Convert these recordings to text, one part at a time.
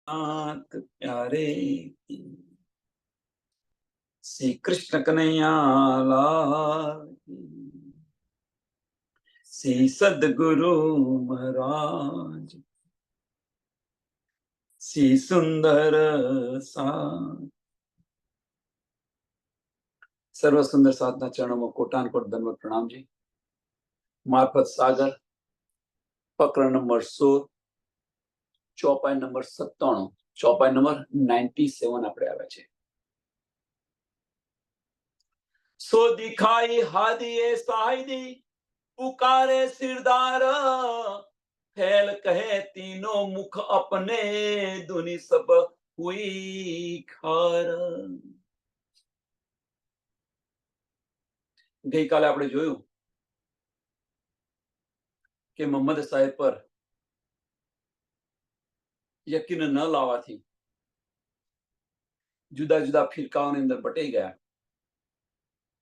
नाथ प्यारे श्री कृष्ण कन्हैया लाल की, श्री सद्गुरु महाराज, श्री सुंदर साथ। सर्व सुंदर साधना चरणों में कोटान कोट दंडवत प्रणाम जी। मार्फत सागर प्रकरण नंबर 16, ચોપાઈ નંબર 97, ચોપાઈ નંબર 97 આપણે આવ્યા છે। सो दिखाई हादिए साहिदी पुकारे सिरदार, फैल कहे तीनों मुख अपने, दुनि सब हुई खार। ગઈકાલે આપણે જોયું કે મોહમ્મદ સાહેબ પર યકીન ન લાવવાથી જુદા જુદા ફિરકાઓની અંદર બટાઈ ગયા,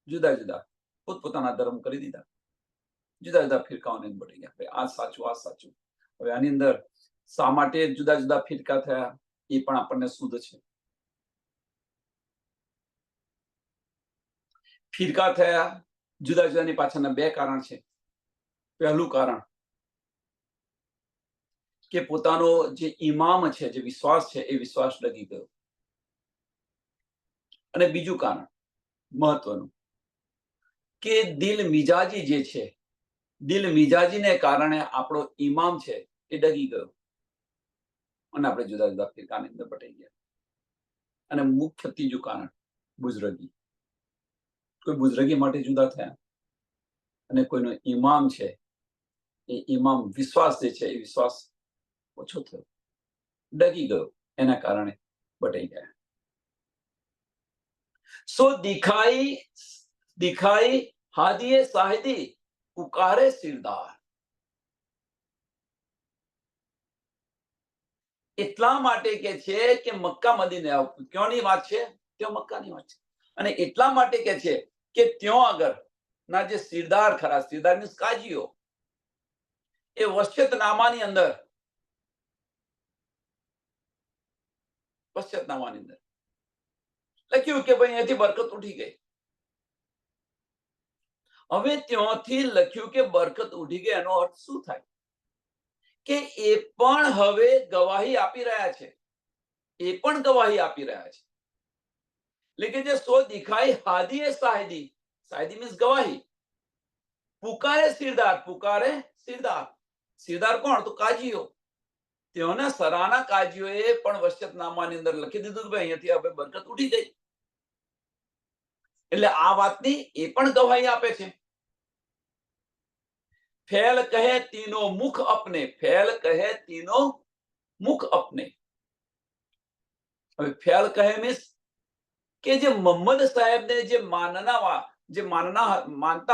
જુદા જુદા પોતપોતાના ધર્મ કરી દીધા, જુદા જુદા ફિરકાઓની અંદર બટાઈ ગયા। આ સાચું, આ સાચું। હવે આની અંદર શા માટે જુદા જુદા ફિરકા થયા એ પણ આપણને શુદ્ધ છે। ફિરકા થયા જુદા જુદાની પાછળના બે કારણ છે। પહેલું કારણ કે પોતાનો જે ઇમામ છે, જે વિશ્વાસ છે, એ વિશ્વાસ ડગી ગયો। અને બીજું કારણ મહત્વનું કે દિલ મિજાજી જે છે, દિલ મિજાજીને કારણે આપણો ઇમામ છે એ ડગી ગયો અને આપણે જુદા જુદા ફિરકાની અંદર બટાઈ ગયા। અને મુખ્ય ત્રીજું કારણ બુઝરગી। કોઈ બુઝરગી માટે જુદા થયા અને કોઈનો ઇમામ છે, એ ઇમામ વિશ્વાસ જે છે એ વિશ્વાસ ઓછો થયો, ડગી ગયો, એના કારણે બટાઈ ગયા। सो दिखाई दिखाई हादिए साहिदी पुकारे सिरदार। એટલા માટે કે છે કે મક્કા મદીને આવો। ક્યોંની વાત છે? ત્યાં મક્કાની વાત છે। અને એટલા માટે કે છે કે ત્યાં આગળ ના જે સિરદાર ખરા, સિરદાર મીન્સ કાજીઓ, એ વસિયતનામાની અંદર લખ્યું કે ભાઈ અહીંયાથી બરકત ઉઠી ગઈ। હવે ત્યાંથી લખ્યું કે બરકત ઉઠી ગઈ, એનો અર્થ શું થાય? કે એ પણ હવે ગવાહી આપી રહ્યા છે, એ પણ ગવાહી આપી રહ્યા છે। એટલે કે જે સો દિખાઈ હાદીએ સાહિદી, સાહિદી મીન્સ ગવાહી, પુકારે સિરદાર, પુકારે સિરદાર, સિરદાર કોણ? તો કાજીઓ। તેઓના સરાના કાજીઓએ પણ વસિયતનામાની અંદર લખી દીધું કે ભાઈ અહીંયાથી હવે બરકત ઉઠી ગઈ। એટલે આ વાતની એ પણ ગવાહી આપે છે। फैल कहे तीनों मुख अपने, फैल कहे तीनों मुख अपने। હવે ફેલ કહે મીન્સ કે જે મોહમ્મદ સાહેબને જે માનતા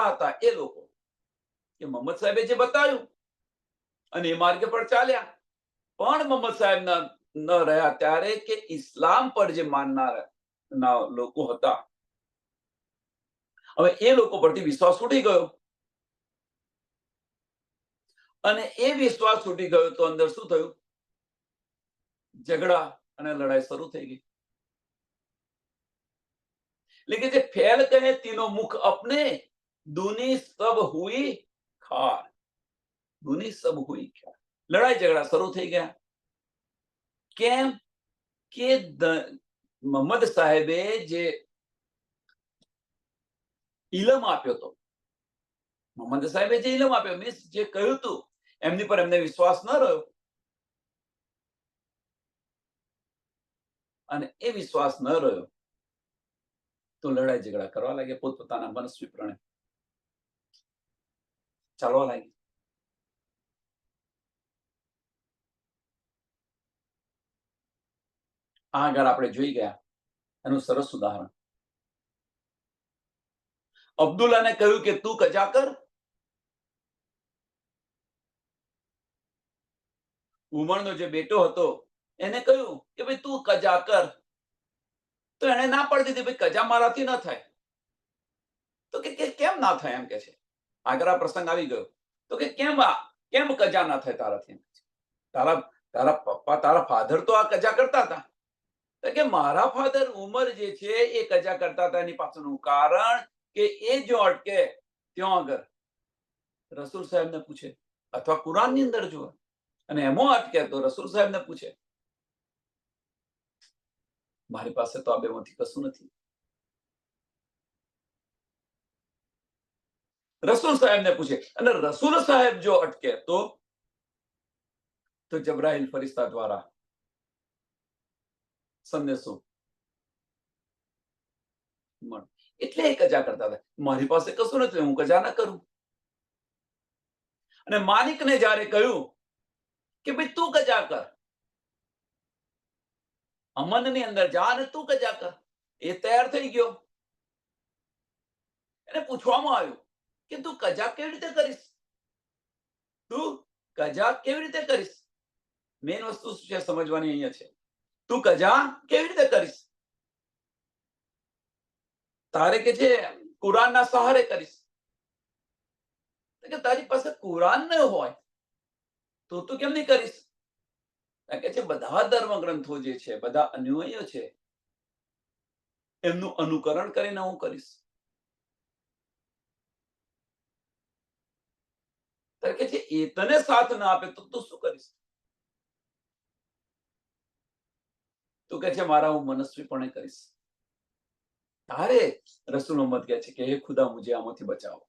હતા એ લોકો, કે મોહમ્મદ સાહેબે જે બતાવ્યું અને એ માર્ગે પર ચાલ્યા, પણ મોહમ્મદ સાહેબ ન રહ્યા ત્યારે કે ઇસ્લામ પર જે માનનારા લોકો હતા, હવે એ લોકો પરથી વિશ્વાસ ઉઠી ગયો। અને એ વિશ્વાસ છૂટી ગયો તો અંદર શું થયું? ઝઘડા અને લડાઈ શરૂ થઈ ગઈ। लेकिन જે ફેલ કહે तीनों मुख अपने, दुनी सब हुई खार, दुनी सब हुई खार। લડાઈ ઝઘડા શરૂ થઈ ગયા। કેમ? કે મોહમ્મદ સાહેબે જે ઇલમ આપ્યો હતો, મોહમ્મદ સાહેબે જે ઇલમ આપ્યો મીન્સ જે કહ્યું હતું, એમની પર એમને વિશ્વાસ ન રહ્યો અને એ વિશ્વાસ ન રહ્યો તો લડાઈ ઝઘડા કરવા લાગ્યા, પોતપોતાના મનસ્વી પ્રણે ચાલવા લાગ્યા। આગળ આપણે જોઈ ગયા એનું સરસ ઉદાહરણ। અબ્દુલ્લાને કહ્યું કે તું કજા કર। ઉમરનો જે બેટો હતો એને કહ્યું કે ભાઈ તું કજા કર, તો એને ના પાડી દીધી, ભાઈ કજા મારાથી ન થાય। તો કે કેમ ના થાય એમ કે છે। આગળ આ પ્રસંગ આવી ગયો તો કે કેમ કજા ના થાય તારાથી? તારા તારા પપ્પા, તારા ફાધર તો આ કજા કરતા હતા. કે મારા ફાધર ઉમર જે છે એ કજા કરતા હતા. એની પાછળનું કારણ કે એ જો અટકે ત્યાં આગળ રસૂલ સાહેબને પૂછે, અથવા કુરાનની અંદર જુએ, અને એમાં અટકે તો રસૂલ સાહેબને પૂછે. મારી પાસે તો આ બેમાંથી કશું નથી. રસૂલ સાહેબને પૂછે, અને રસૂલ સાહેબ જો અટકે તો જબ્રાઈલ ફરિશ્તા દ્વારા સંદેશો મળે. એટલે એ કજા કરતા હતા. મારી પાસે કશું નથી, હું કજા ના કરું. અને માલિકને જ્યારે કહ્યું કે ભાઈ તું કજા કર, અમનની અંદર જા અને તું કજા કર, એ તૈયાર થઈ ગયો. એને પૂછવામાં આવ્યું કે તું કજા કેવી રીતે કરીશ? તું કજા કેવી રીતે કરીશ? મેઇન વસ્તુ શું છે સમજવાની અહીંયા છે. તું કજા કેવી રીતે કરીશ? તારે કે છે કુરાનના સહારે કરીશ. કે તારી પાસે કુરાન ન હોય તો તું કેમ નહીં કરીશ? કે છે બધા ધર્મ ગ્રંથો જે છે, બધા અન્વયો છે, એમનું અનુકરણ કરીને હું કરીશ. કે છે એ તને સાથ ના આપે તો તું શું કરીશ? તું કે છે મારા હું મનસ્વીપણે કરીશ. તારે રસૂલ મોહમ્મદ કહે છે કે હે ખુદા, મુજે આમાંથી બચાવો.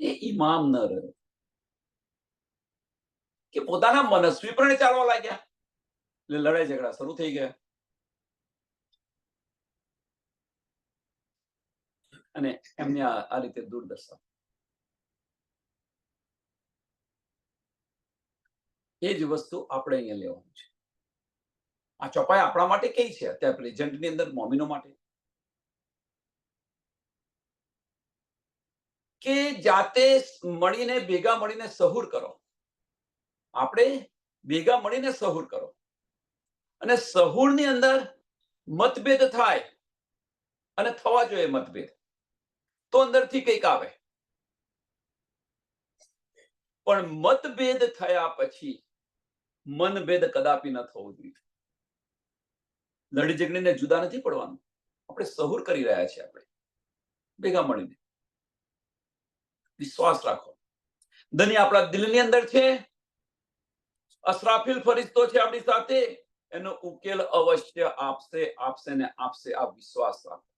એ ઇમામ ન રહ્યો કે પોતાના મનસ્વીપણે ચાલવા લાગ્યા, એટલે લડાઈ ઝઘડા શરૂ થઈ ગયા. અને એમને આ રીતે દુર્દશા. એ જ વસ્તુ આપણે અહીંયા લેવાનું છે. આ ચોપાઈ આપણા માટે કઈ છે અત્યારે પ્રેઝન્ટની અંદર મોમિનો માટે? કે જાતે મળીને, ભેગા મળીને સહુર કરો. આપણે ભેગા મળીને સહુર કરો, અને સહુરની અંદર મતભેદ થાય, અને થવા જોઈએ મતભેદ, તો અંદરથી કંઈક આવે. પણ મતભેદ થયા પછી મનભેદ કદાપી ન થવો જોઈએ. લડી ઝઘડીને જુદા નથી પડવાનું. આપણે સહુર કરી રહ્યા છીએ, આપણે ભેગા મળીને. વિશ્વાસ રાખો, ધની આપણા દિલની અંદર છે, અસરાફીલ ફરિશ્તો છે આપણી સાથે, એનો ઉકેલ અવશ્ય આપશે, આપશે ને આપશે. આ વિશ્વાસ રાખો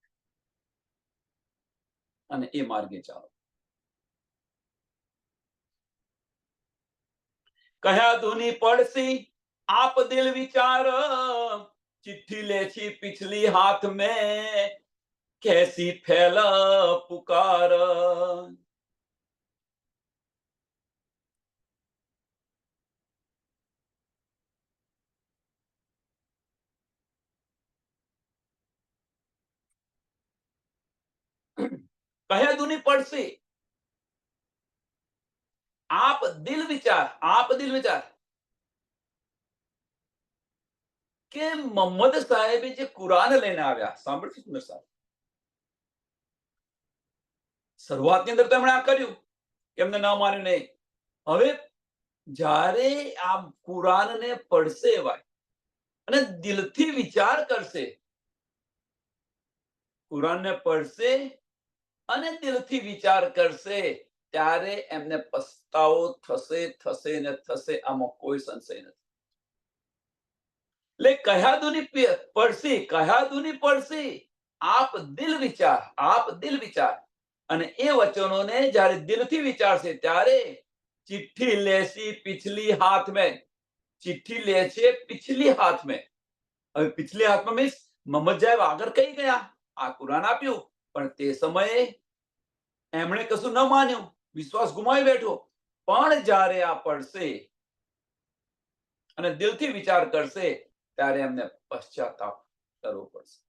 અને એ માર્ગે ચાલો. કહ્યા ધૂની પડસી આપ દિલ વિચાર, चिट्ठी लेची पिछली हाथ में, कैसी फैल पुकार. કહ્યા ધૂની પડસી આપ દિલ વિચાર, આપ દિલ વિચાર. કે મોહમ્મદ સાહેબે જે કુરાન લઈને આવ્યા, સાંભળજો સુંદર સાહેબ, શરૂઆતની અંદર તો એમણે આ કર્યું, એમને ન માન્યું નહીં. હવે જ્યારે આ કુરાનને પડશે એવા અને દિલથી વિચાર કરશે, કુરાનને પડશે અને દિલથી વિચાર કરશે, ત્યારે એમને પસ્તાવો થશે, થશે ને થશે. આમાં કોઈ સંશય નથી. એટલે કહ્યા દુની પડસી, કહ્યા દુની પડસી આપ દિલ વિચાર, આપ દિલ વિચાર. અને એ વચનોને જ્યારે દિલથી વિચારશે ત્યારે ચિઠ્ઠી લેસી પિછલી હાથ મેં, ચિઠ્ઠી લે છે પિછલી હાથ મેં. હવે પિછલી હાથમાં મીન્સ મોહમ્મદ સાહેબ આગળ કઈ ગયા, આ કુરાન આપ્યું, પણ તે સમયે એમણે કશું ન માન્યું, વિશ્વાસ ગુમાવી બેઠો. પણ જ્યારે આ પડશે અને દિલથી વિચાર કરશે, ત્યારે એમને પશ્ચાતાપ કરવો પડશે.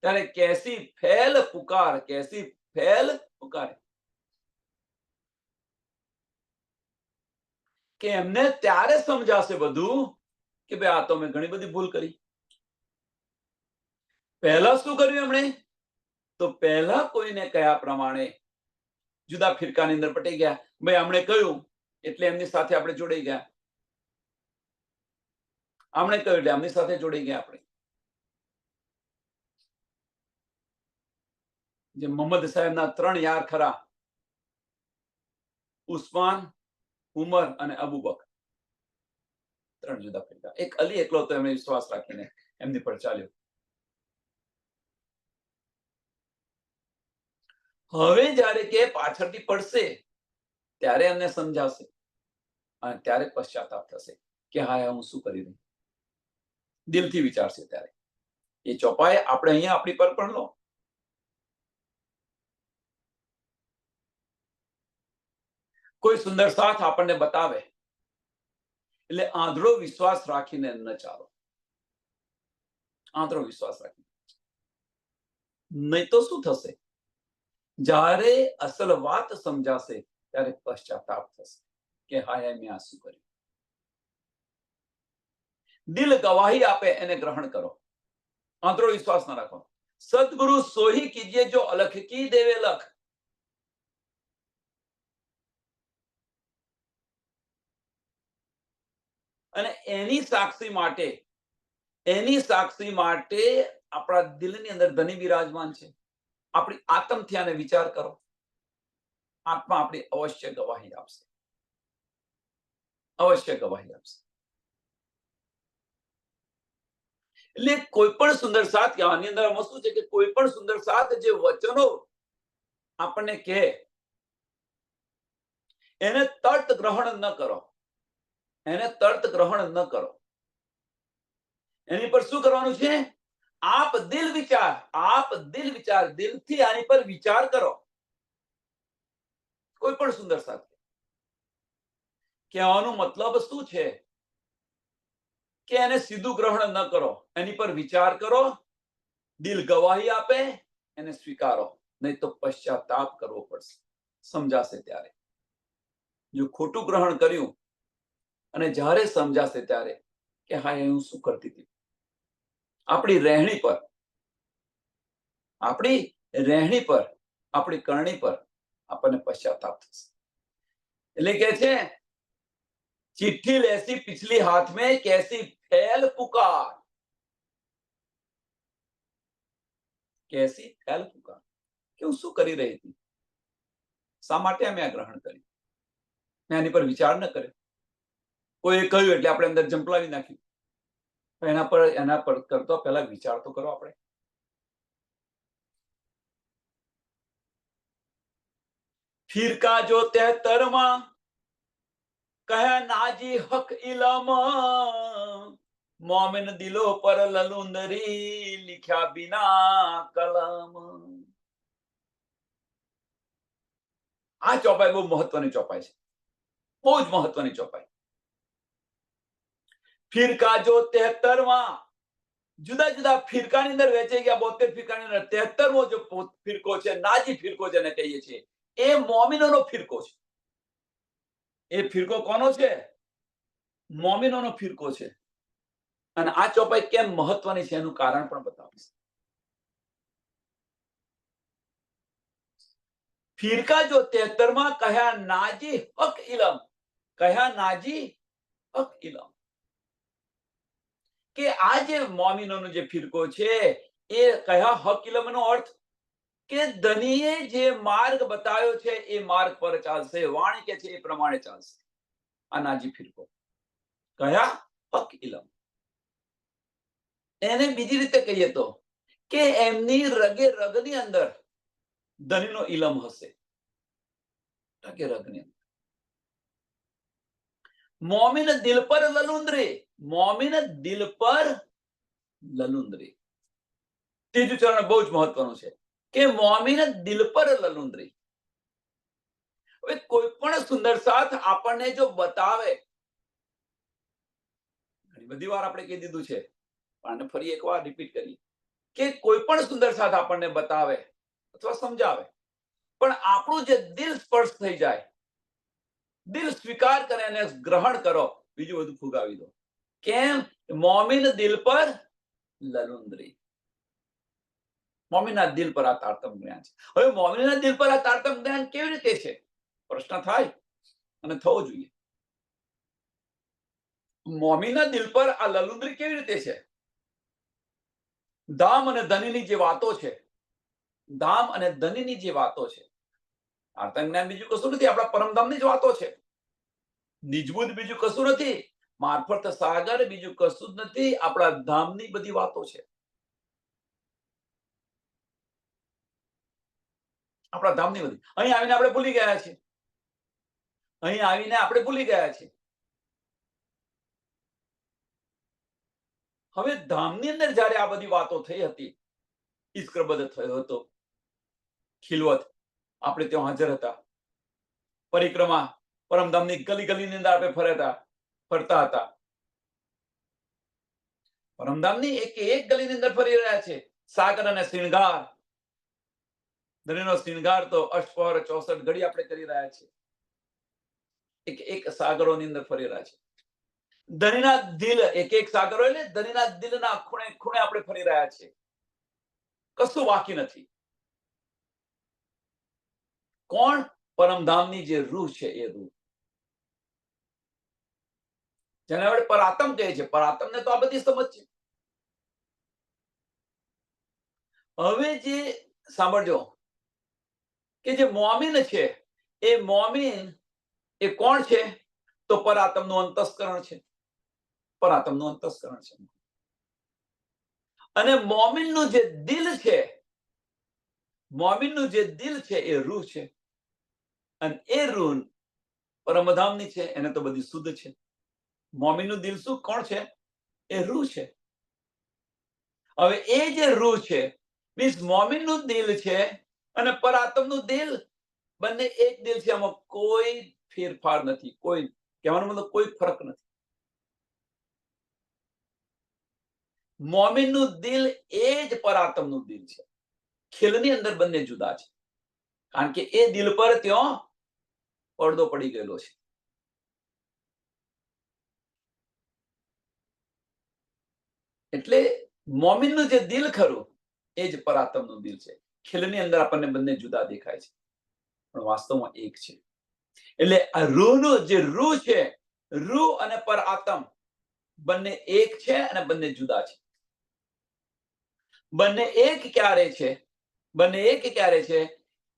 ત્યારે કેસી ફેલ પુકાર, કેસી ફેલ પુકાર. કે એમને ત્યારે સમજાશે બધું કે ભાઈ આ તો મેં ઘણી બધી ભૂલ કરી. પહેલા શું કર્યું એમણે? તો પહેલા કોઈને કયા પ્રમાણે જુદા ફિરકાની અંદર પટી ગયા, ભાઈ આમણે કહ્યું એટલે એમની સાથે આપણે જોડાઈ ગયા, આમણે કહ્યું એટલે એમની સાથે જોડાઈ ગયા આપણે. જે મોહમ્મદ સાહેબના 3 યાર ખરા, ઉસ્માન, ઉમર અને અબુ બકર, 3 જુદા ફિરકા. એક અલી એકલો તો એમણે વિશ્વાસ રાખીને એમની પર ચાલ્યો. હવે જ્યારે કે પાછળથી પડશે ત્યારે એમને સમજાશે અને ત્યારે પશ્ચાતાપ થશે કે હા હું શું કરી રહી, દિલથી વિચારશે ત્યારે. એ ચોપાઈ આપણે અહીંયા આપણી પર પણ લો. કોઈ સુંદર સાથ આપણને બતાવે એટલે આંધળો વિશ્વાસ રાખીને ન ચાલો, આંધળો વિશ્વાસ રાખીને. નહીં તો શું થશે, જ્યારે અસલ વાત સમજાશે ત્યારે પશ્ચાતાપ થશે કે હાય મેં આ શું કર્યું. દિલ ગવાહી આપે એને ગ્રહણ કરો, આંધળો વિશ્વાસ ન રાખો. સદગુરુ સોહી કીજીએ જો અલખ કી દેવે લખ. અને એની સાક્ષી માટે આપણા દિલની અંદર ધની બિરાજમાન છે. આપણી આત્મથી આને વિચાર કરો, આત્મા આપણી અવશ્ય ગવાહી આપશે, અવશ્ય ગવાહી આપશે. એટલે કોઈ પણ સુંદર સાથ, આની અંદર શું છે કે કોઈ પણ સુંદર સાથ જે વચનો આપણને કહે એને તર્ક ગ્રહણ ન કરો, એને તર્ક ગ્રહણ ન કરો. એની પર શું કરવાનું છે? આપ દિલ વિચાર, દિલથી આની પર વિચાર કરો. કોઈ પણ સુંદર સાથ કહેવાનો મતલબ શું છે કે એને સીધું ગ્રહણ ન કરો, એની પર વિચાર કરો, દિલ ગવાહી આપે, એને સ્વીકારો, નહીં તો પશ્ચાતાપ કરવો પડશે, સમજાશે ત્યારે. જો ખોટું ગ્રહણ કર્યું અને જ્યારે સમજાશે ત્યારે કે હા હું શું કરતી હતી, આપણી રહેણી પર, આપણી કરણી પર આપણને પશ્ચાતાપ થશે. એટલે કે છે चिट्ठी लेसी पिछली हाथ में कैसी फैल पुकार, कैसी फैल पुकार. કે હું શું કરી રહી હતી, શા માટે અમે આ ગ્રહણ કર્યું, મેં આની પર વિચાર ન કર્યો. કોઈ કહ્યું એટલે આપણે અંદર જંપલાવી નાખ્યું. એના પર કરતો પહેલા વિચાર તો કરો. આપણે ફિરકા જો 73 માં કહે નાજી હક ઇલમ, મોમિન દિલો પર લલુંદરી लिखा बिना कलम. આ ચોપાઈ બહુ મહત્વની ચોપાઈ છે, બહુ જ મહત્વની ચોપાઈ. ફિરકા જો 73 માં જુદા જુદા ફિરકાની અંદર વેચાઈ ગયા, 72 ફિરકાની અંદર 73મો જો ફિરકો છે, નાજી ફિરકો જેને કહીએ છીએ, એ મોમિનોનો ફિરકો છે. એ ફિરકો કોનો છે? મોમિનોનો ફિરકો છે. અને આ ચોપાઈ કેમ મહત્વની છે એનું કારણ પણ બતાવીશ. ફિરકા જો 73 માં કહ્યા નાજી હક ઇલમ, કહ્યા નાજી હક ઇલમ, કે આ જે મોમિનોનો જે ફિરકો છે એ કહ્યા હક ઇલમનો અર્થ કે ધનીએ જે માર્ગ બતાવ્યો છે એ માર્ગ પર ચાલશે, વાણી કે છે એ પ્રમાણે ચાલશે. આ નાજી ફિરકો કહ્યા હક ઇલમ. એને બીજી રીતે કહીએ તો કે એમની રગે રગની અંદર ધનીનો ઇલમ હશે, રગે રગની અંદર. મોમિન દિલ પર લલુંદરી, મોમિન દિલ પર લલુંદરી. ત્રીજું ચરણ બહુ જ મહત્વનું છે કે મોમિન દિલ પર લલુંદરી. હવે કોઈ પણ સુંદર સાથ આપણને જો બતાવે, ઘણી બધી વાર આપણે કહી દીધું છે પણ ફરી એકવાર રિપીટ કરીએ કે કોઈ પણ સુંદર સાથ આપણને બતાવે અથવા સમજાવે, પણ આપણું જે દિલ સ્પર્શ થઈ જાય, દિલ સ્વીકાર કરે અને ગ્રહણ કરો, બીજું બધું ફુગાવી દો. કેમ? મોમિન દિલ પર લલુંદરી. મોમીના દિલ પર આ તારતમ જ્ઞાન છે. હવે મોમીના દિલ પર આ તારતમ જ્ઞાન કેવી રીતે છે? પ્રશ્ન થાય અને થવો જોઈએ. મોમીના દિલ પર આ લલુંદરી કેવી રીતે છે? ધામ અને ધનીની જે વાતો છે, ધામ અને ધનીની જે વાતો છે, તારતમ જ્ઞાન બીજું કશું નથી, આપણા પરમધામની જ વાતો છે. નિજબુદ્ધ બીજું કશું નથી, મારફત સાગર બીજું કશું જ નથી, આપણા ધામની બધી વાતો છે. આપણા ધામની બધી અહીં આવીને આપણે ભૂલી ગયા છીએ. અહીં આવીને આપણે ભૂલી ગયા છીએ. હવે ધામની અંદર જ્યારે આ બધી વાતો થઈ હતી, ઈશ્કરબદ્ધ થયો હતો, ખિલવત આપણે ત્યાં હાજર હતા, પરિક્રમા પરમધામની ગલી ગલીની અંદર આપણે ફરતા હતા. પરમધામની એક ગલીની અંદર ફરી રહ્યા છે. સાગર અને શૃંગાર, ધણીનો શૃંગાર તો અષ્ટપહર 64 ઘડી આપણે કરી રહ્યા છીએ. એક સાગરોની અંદર ફરી રહ્યા છે. ધણીના દિલ એક સાગરો એટલે ધણીના દિલના ખૂણે ખૂણે આપણે ફરી રહ્યા છીએ. કશું બાકી નથી. કોણ? પરમધામની જે રૂહ છે, એ રૂહ, જેને આપણે પરાત્મ કહે છે. પરાત્મને તો આ બધી સમજ છે. હવે જે સાંભળજો કે જે મોમીન છે, એ મોમીન એ કોણ છે? તો પરાત્મનું અંતસ્કરણ છે. પરાત્મનું અંતસ્કરણ છે. અને મોમીનનું જે દિલ છે, મોમીનનું જે દિલ છે, એ રૂહ છે. અને એ રૂહ પરમધામની છે, એને તો બધી શુદ્ધ છે. મોમીનનું દિલ શું કોણ છે? એ રૂહ છે. હવે એ જે રૂહ છે, મીન્સ મોમીનનું દિલ છે અને પરાત્મનું દિલ, બંને એક દિલ છે. આમાં કોઈ ફેરફાર નથી. કોઈ, કહેવાનો મતલબ કોઈ ફરક નથી. મોમીનનું દિલ એ જ પરાત્મનું દિલ છે. ખીલની અંદર બંને જુદા છે, કારણ કે એ દિલ પર ત્યાં પડદો પડી ગયેલો છે. એટલે મોમીનનું જે દિલ ખરું, એ જ પરાત્મનું દિલ છે. ખીલની અંદર આપણને બંને જુદા દેખાય છે, પણ વાસ્તવમાં એક છે. એટલે આ રૂહનું જે રૂહ છે, રૂહ અને પરાત્મ બંને એક છે અને બંને જુદા છે. બંને એક ક્યારે છે? બંને એક ક્યારે છે?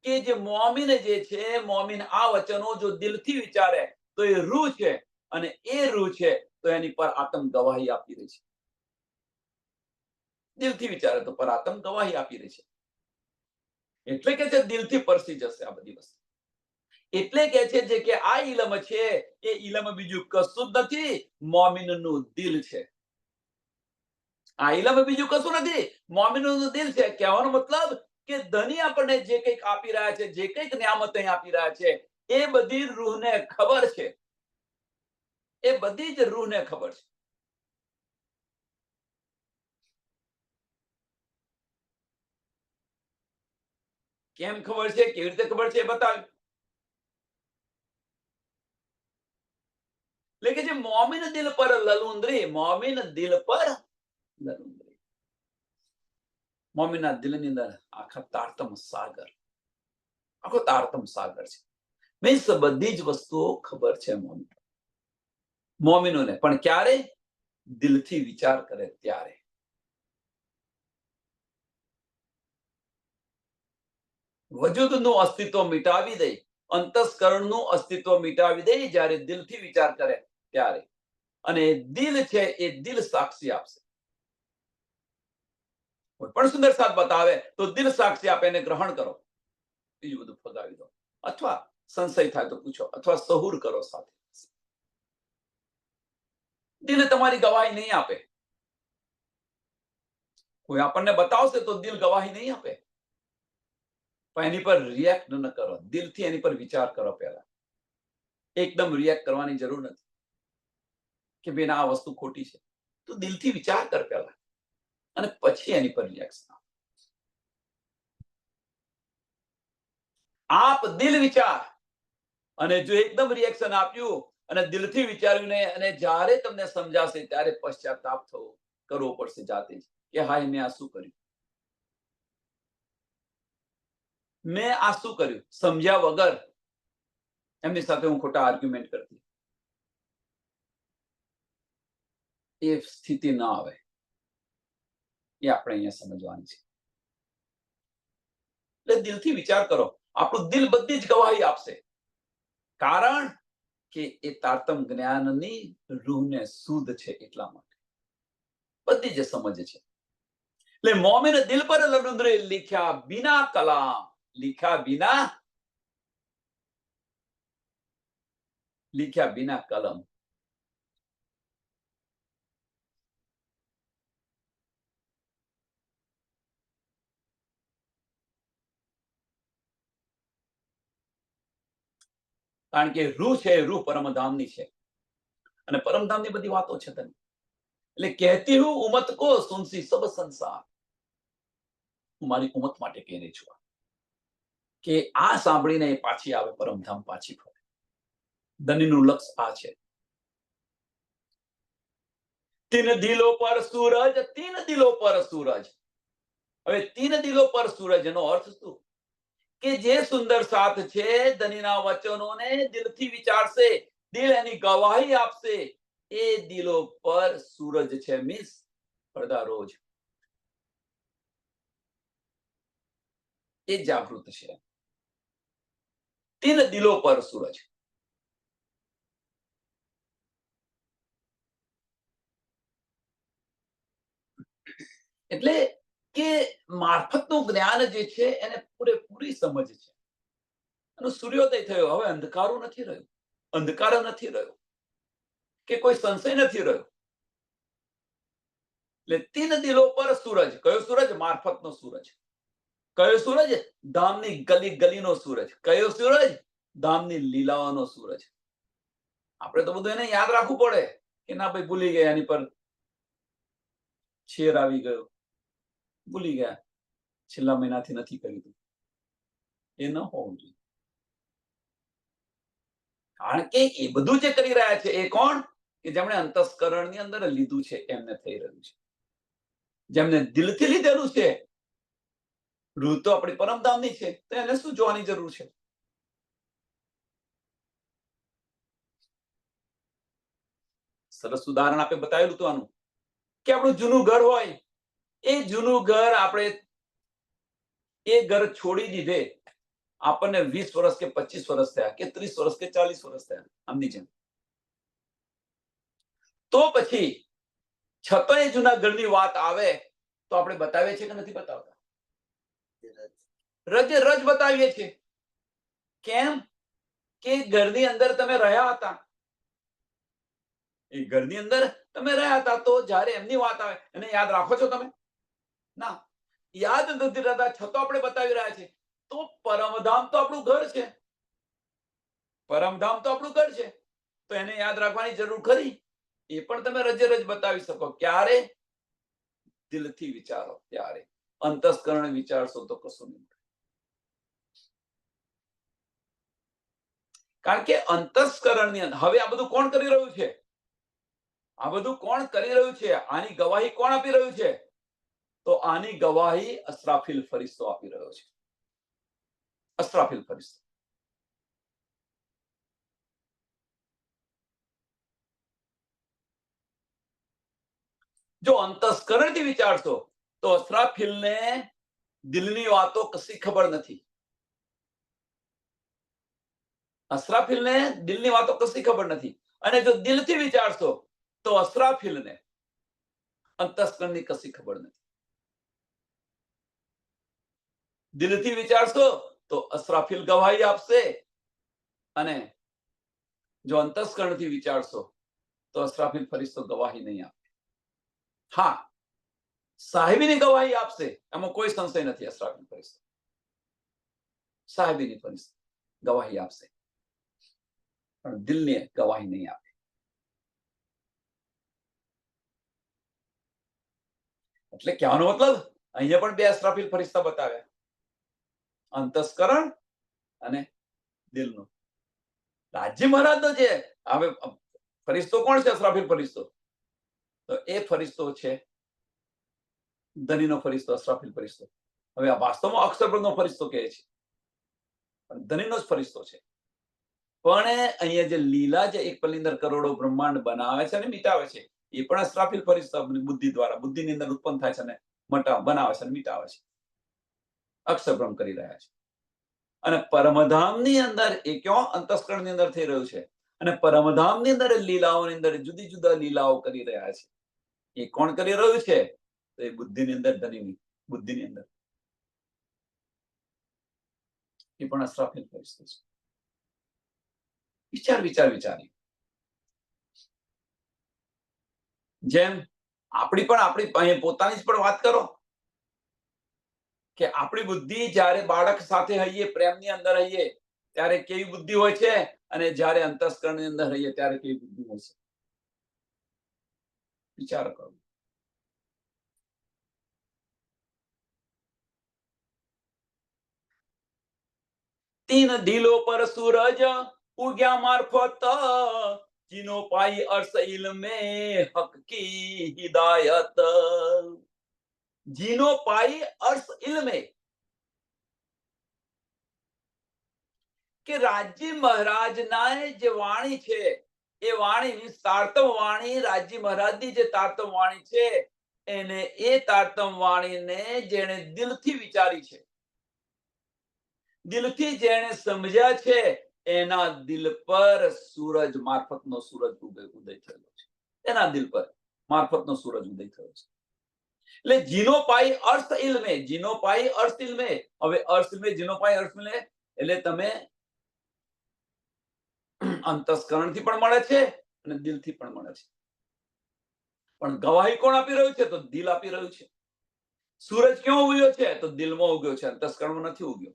કે જે મોમીન જે છે, મોમીન આ વચનો જો દિલથી વિચારે તો એ રૂહ છે, અને એ રૂહ છે તો એની પર આત્મ ગવાહી આપી રહી છે. દિલથી વિચારે તો પર આત્મ ગવાહી આપી રહી છે. એટલે કે છે દિલથી પરસી જશે આ બધી વસ્તુ. એટલે કે છે જે કે આ ઇલમ છે, એ ઇલમ બીજું કશું જ નથી, મોમીનનું દિલ છે. આ ઇલમ બીજું કશું નથી, મોમીનનું દિલ છે. કહેવાનો મતલબ કે ધની આપણને જે કંઈક આપી રહ્યા છે, જે કંઈક નિયામત અહીં આપી રહ્યા છે, એ બધી રૂહને ખબર છે. એ બધી જ રૂહને ખબર છે. કેમ ખબર છે? કેવી રીતે ખબર છે? એ બતાવ્યું. એટલે કે જે મોમીન દિલ પર લલુંદરી, મોમીન દિલ પર લલુંદરી, મોમીનના દિલની અંદર આખા તારતમ સાગર, આખો તારતમ સાગર છે. મીન્સ બધી જ વસ્તુઓ ખબર છે મોમીનોને, પણ ક્યારે? દિલથી વિચાર કરે ત્યારે. વજૂદનું અસ્તિત્વ મિટાવી દે, અંતસ્કરણનું અસ્તિત્વ મિટાવી દે જ્યારે દિલથી વિચાર કરે ત્યારે. અને દિલ છે, એ દિલ સાક્ષી આપશે. કોઈ પણ સુંદર સાથ બતાવે તો દિલ સાક્ષી આપે, એને ગ્રહણ કરો, બીજું બધું ફગાવી દો. અથવા સંશય થાય તો પૂછો, અથવા સહુર કરો સાથે. દિલ તમારી ગવાહી નહીં આપે. કોઈ આપણને બતાવશે તો દિલ ગવાહી નહીં આપે, પણ એની પર રિએક્ટ ન કરો. દિલથી એની પર વિચાર કરો. પહેલા એકદમ રિએક્ટ કરવાની જરૂર નથી કે બેન આ વસ્તુ ખોટી છે. તો દિલથી વિચાર કર પહેલા, અને પછી એની પર રિએક્શન આપ. દિલ વિચાર, અને જો એકદમ રિએક્શન આપ્યું અને દિલથી વિચાર્યું ને, અને જ્યારે તમને સમજાશે ત્યારે પશ્ચાતાપ કરવો પડશે જાતે જ, કે હાય મેં આ શું કર્યું. મેં આ શું કર્યું સમજ્યા વગર એમની સાથે હું ખોટા આર્ગ્યુમેન્ટ કરતી, એ સ્થિતિ ના આવે, એ આપણે અહીંયા સમજવાની છે. એટલે દિલથી વિચાર કરો, આપણું દિલ બધી જ ગવાહી આપશે, કારણ કે એ તારતમ જ્ઞાનની રૂહને શુદ્ધ છે, એટલા માટે બધી જ સમજ છે. એટલે મોમિન દિલ પર લનુંદરે લીખ્યા બિના કલામ, લીખ્યા બિના કલમ. કારણ કે રૂહ છે, રૂહ પરમધામની છે, અને પરમધામની બધી વાતો છે તને. એટલે કહેતી હું ઉમત કો સુનસી સબ સંસાર, હું મારી ઉમત માટે કહી રહી છું કે આ સાંભળીને એ પાછી આવે, પરમધામ પાછી ફરે. ધનીનું લક્ષ આ છે. તીન દિલો પર સૂરજ, તીન દિલો પર સૂરજ. હવે તીન દિલો પર સૂરજ એનો અર્થ શું? કે જે સુંદર સાથ છે, ધનીના વચનોને દિલથી વિચારશે, દિલ એની ગવાહી આપશે, એ દિલો પર સૂરજ છે, મીન્સ પડદા રોજ એ જાગૃત છે. તીન દિલો પર સૂરજ. એટલે કે મારફતનું જ્ઞાન જે છે એને પૂરેપૂરી સમજ છે. અને સૂર્યોદય થયો, હવે અંધકારો નથી રહ્યો, અંધકાર નથી રહ્યો, કે કોઈ સંશય નથી રહ્યો. એટલે તીન દિલો પર સૂરજ. કયો સૂરજ? મારફતનો સૂરજ. કયો સૂરજ? ધામની ગલી ગલીનો સૂરજ. કયો સૂરજ? ધામની લીલાઓનો સૂરજ. આપણે તો બધું એને યાદ રાખવું પડે કે ના ભાઈ ભૂલી ગયા, એની પર છેર આવી ગયો, ભૂલી ગયા, છેલ્લા મહિનાથી નથી કર્યું, એ ન હોવું જોઈએ. કારણ કે એ બધું જે કરી રહ્યા છે એ કોણ? કે જેમણે અંતસ્કરણની અંદર લીધું છે એમને થઈ રહ્યું છે. જેમને દિલથી લીધેલું છે, રૂહ તો આપણી પરમધામની છે, તો એને શું જોવાની જરૂર છે? સરસ ઉદાહરણ આપણે બતાવેલું હતું આનું, કે આપણું જૂનું ઘર હોય, એ જૂનું ઘર આપણે એ ઘર છોડી દીધે, આપણને 20 વર્ષ કે 25 વર્ષ થયા, કે 30 વર્ષ કે 40 વર્ષ થયા, આમની જેમ. તો પછી છતાંય જૂના ઘરની વાત આવે તો આપણે બતાવીએ છીએ કે નથી બતાવતા? રજે રજ બતાવીએ છીએ. કેમ? કે ઘરની અંદર તમે રહ્યા હતા, એ ઘરની અંદર તમે રહ્યા હતા, તો જ્યારે એમની વાત આવે એને યાદ રાખો છો તમે? ના, યાદ નથી રહેતા, છતાં આપણે બતાવી રહ્યા છીએ. તો પરમધામ તો આપણું ઘર છે, પરમધામ તો આપણું ઘર છે, તો એને યાદ રાખવાની જરૂર ખરી? એ પણ તમે રજે રજ બતાવી શકો. ક્યારે? દિલથી વિચારો ત્યારે. અંતસ્કરણ વિચારશો તો કશું નહીં. કારણ કે અંતસ્કરણની અંદર હવે આ બધું કોણ કરી રહ્યું છે? આ બધું કોણ કરી રહ્યું છે? આની ગવાહી કોણ આપી રહ્યું છે? તો આની ગવાહી અસરાફીલ ફરિશ્તો આપી રહ્યો છે. અસરાફીલ ફરિશ્તો. જો અંતસ્કરણથી વિચારશો તો અસરાફીલને દિલની વાતો કશી ખબર નથી. અસરાફીલને દિલની વાતો કશી ખબર નથી. અને જો દિલથી વિચારશો તો અસરાફીલને અંતસ્કરણની કશી ખબર નથી. દિલથી વિચારશો તો અસરાફીલ ગવાહી આપશે, અને જો અંતસ્કરણથી વિચારશો તો અસરાફીલ ફરિશ્તો ગવાહી નહીં આપે. હા, સાહેબીની ગવાહી આપશે, એમાં કોઈ સંશય નથી. અસરાફીલ ફરિશ્તો સાહેબીની ફરિશ્તો ગવાહી આપશે, પણ દિલની ગવાહી નહીં આપે. એટલે કહેવાનો મતલબ અહીંયા પણ બે અસરાફીલ ફરિશ્તા બતાવ્યા, અંતસ્કરણ અને દિલનું. રાજ્ય મહારાજનો જે હવે ફરિશ્તો કોણ છે? અસરાફીલ ફરિશ્તો. તો એ ફરિશ્તો છે ધનીનો ફરિશ્તો, અસરાફીલ ફરિશ્તો. હવે આ વાસ્તવમાં અક્ષરબ્રહ્મનો ફરિશ્તો કહે છે ધણીનો જ ફરિશ્તો છે. પણ અહીંયા જે લીલા જે એક પલની અંદર કરોડો બ્રહ્માંડ બનાવે છે અને મિટાવે છે, એ પણ અસરાફીલ ફરિશ્તા બુદ્ધિ દ્વારા, બુદ્ધિની અંદર ઉત્પન્ન થાય છે અને બનાવે છે અને મિટાવે છે. અક્ષરભ્રમ કરી રહ્યા છે. અને પરમધામની અંદર એ ક્યાં અંતસ્કરણની અંદર થઈ રહ્યું છે. અને પરમધામની અંદર લીલાઓની અંદર જુદી જુદા લીલાઓ કરી રહ્યા છે. એ કોણ કરી રહ્યું છે? તો એ બુદ્ધિની અંદર, ધનીની બુદ્ધિની અંદર. એ પણ અસરાફીલ ફરિશ્તો છે. વિચારી જેમ આપણી પોતાની જ પણ વાત કરો કે આપણી બુદ્ધિ જ્યારે બાળક સાથે હઈએ, પ્રેમની અંદર હઈએ, ત્યારે કેવી બુદ્ધિ હોય છે, અને જ્યારે અંતસ્કરણની અંદર હઈએ ત્યારે કેવી બુદ્ધિ હોય છે. વિચાર કરો. तीन दिलों पर सूरज उग्या मार्फत, जिनो पाई अर्श इल्मे हक की हिदायत. जिनो पाई अर्श इल्मे, કે રાજી મહારાજના જે વાણી છે, એ વાણી તારતમ વાણી, રાજી મહારાજની જે તારતમ વાણી છે, એને એ તારતમ વાણીને જેણે દિલથી વિચારી છે, દિલથી જેણે સમજ્યા છે, એના દિલ પર સૂરજ મારફતનો સૂરજ ઉદય થયેલો છે. એના દિલ પર મારફતનો સૂરજ ઉદય થયો છે. એટલે જીનો પાઈ અર્થ ઇલ્મે, જીનો પાઈ અર્થ ઇલ્મે. હવે અર્થ ઇલ્મે, જીનો પાઈ અર્થ ઇલ્મે એટલે તમે અંતસ્કરણથી પણ મળે છે અને દિલથી પણ મળે છે. પણ ગવાહી કોણ આપી રહ્યું છે? તો દિલ આપી રહ્યું છે. સૂરજ ક્યાં ઉગ્યો છે? તો દિલમાં ઉગ્યો છે, અંતસ્કરણમાં નથી ઉગ્યો.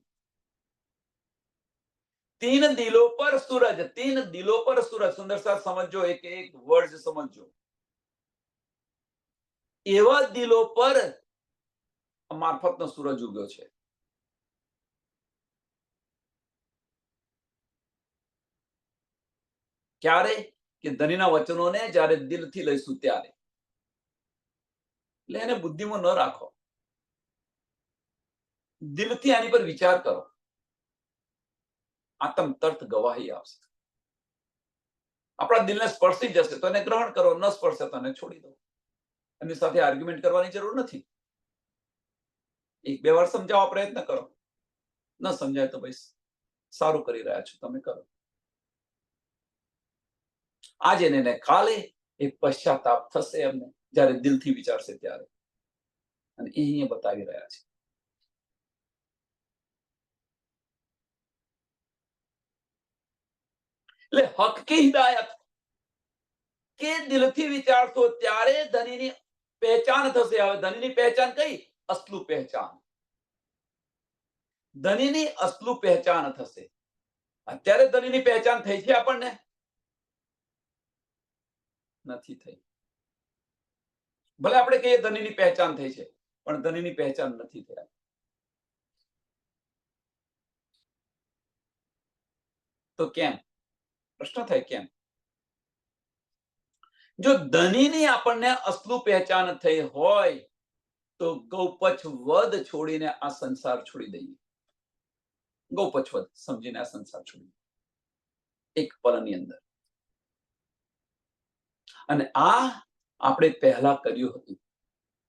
तीन दिलों पर सूरज, तीन दिलों पर सूरज. सुंदर सा समझो, एक एक वर्ड समझो. एवा दिलों पर मार्फतનો સૂરજ ઉગ્યો છે. ક્યારે? કે ધણીના વચનોને જ્યારે દિલથી લઈશું ત્યારે. એટલે એને બુદ્ધિમાં ન રાખો, દિલથી આની પર વિચાર કરો. આતમ તર્થ ગવાહી આવશે. આપણા દિલને સ્પર્શી જશે તો એને ગ્રહણ કરો, ન સ્પર્શે તો એને છોડી દો. એની સાથે આર્ગ્યુમેન્ટ કરવાની જરૂર નથી. એક બે વાર સમજાવવા પ્રયત્ન કરો. ન સમજાય તો ભાઈ સારું કરી રહ્યા છો, તમે કરો. આજે ને કાલે એ પશ્ચાતાપ થશે એમને, જ્યારે દિલથી વિચારશે ત્યારે. અને એ અહીંયા બતાવી રહ્યા છે. એટલે હક કી હિદાયત, કે દિલથી વિચારશો ત્યારે ધનીની પહેચાન થશે. હવે ધનીની પહેચાન કઈ? અસલું પહેચાન. ધનીની અસલું પહેચાન થશે. અત્યારે ધનીની પહેચાન થઈ છે આપણને? નથી થઈ. ભલે આપણે કહીએ ધનીની પહેચાન થઈ છે, પણ ધનીની પહેચાન નથી થઈ. તો કેમ? પ્રશ્ન થાય કેમ? જો ધનીની આપણને અસલું પહેચાન થઈ હોય તો ગૌપચ વધ છોડીને આ સંસાર છોડી દઈએ. ગૌપચ વધ સમજીને આ સંસાર છોડી એક પલની અંદર. અને આ આપણે પહેલા કર્યું હતું.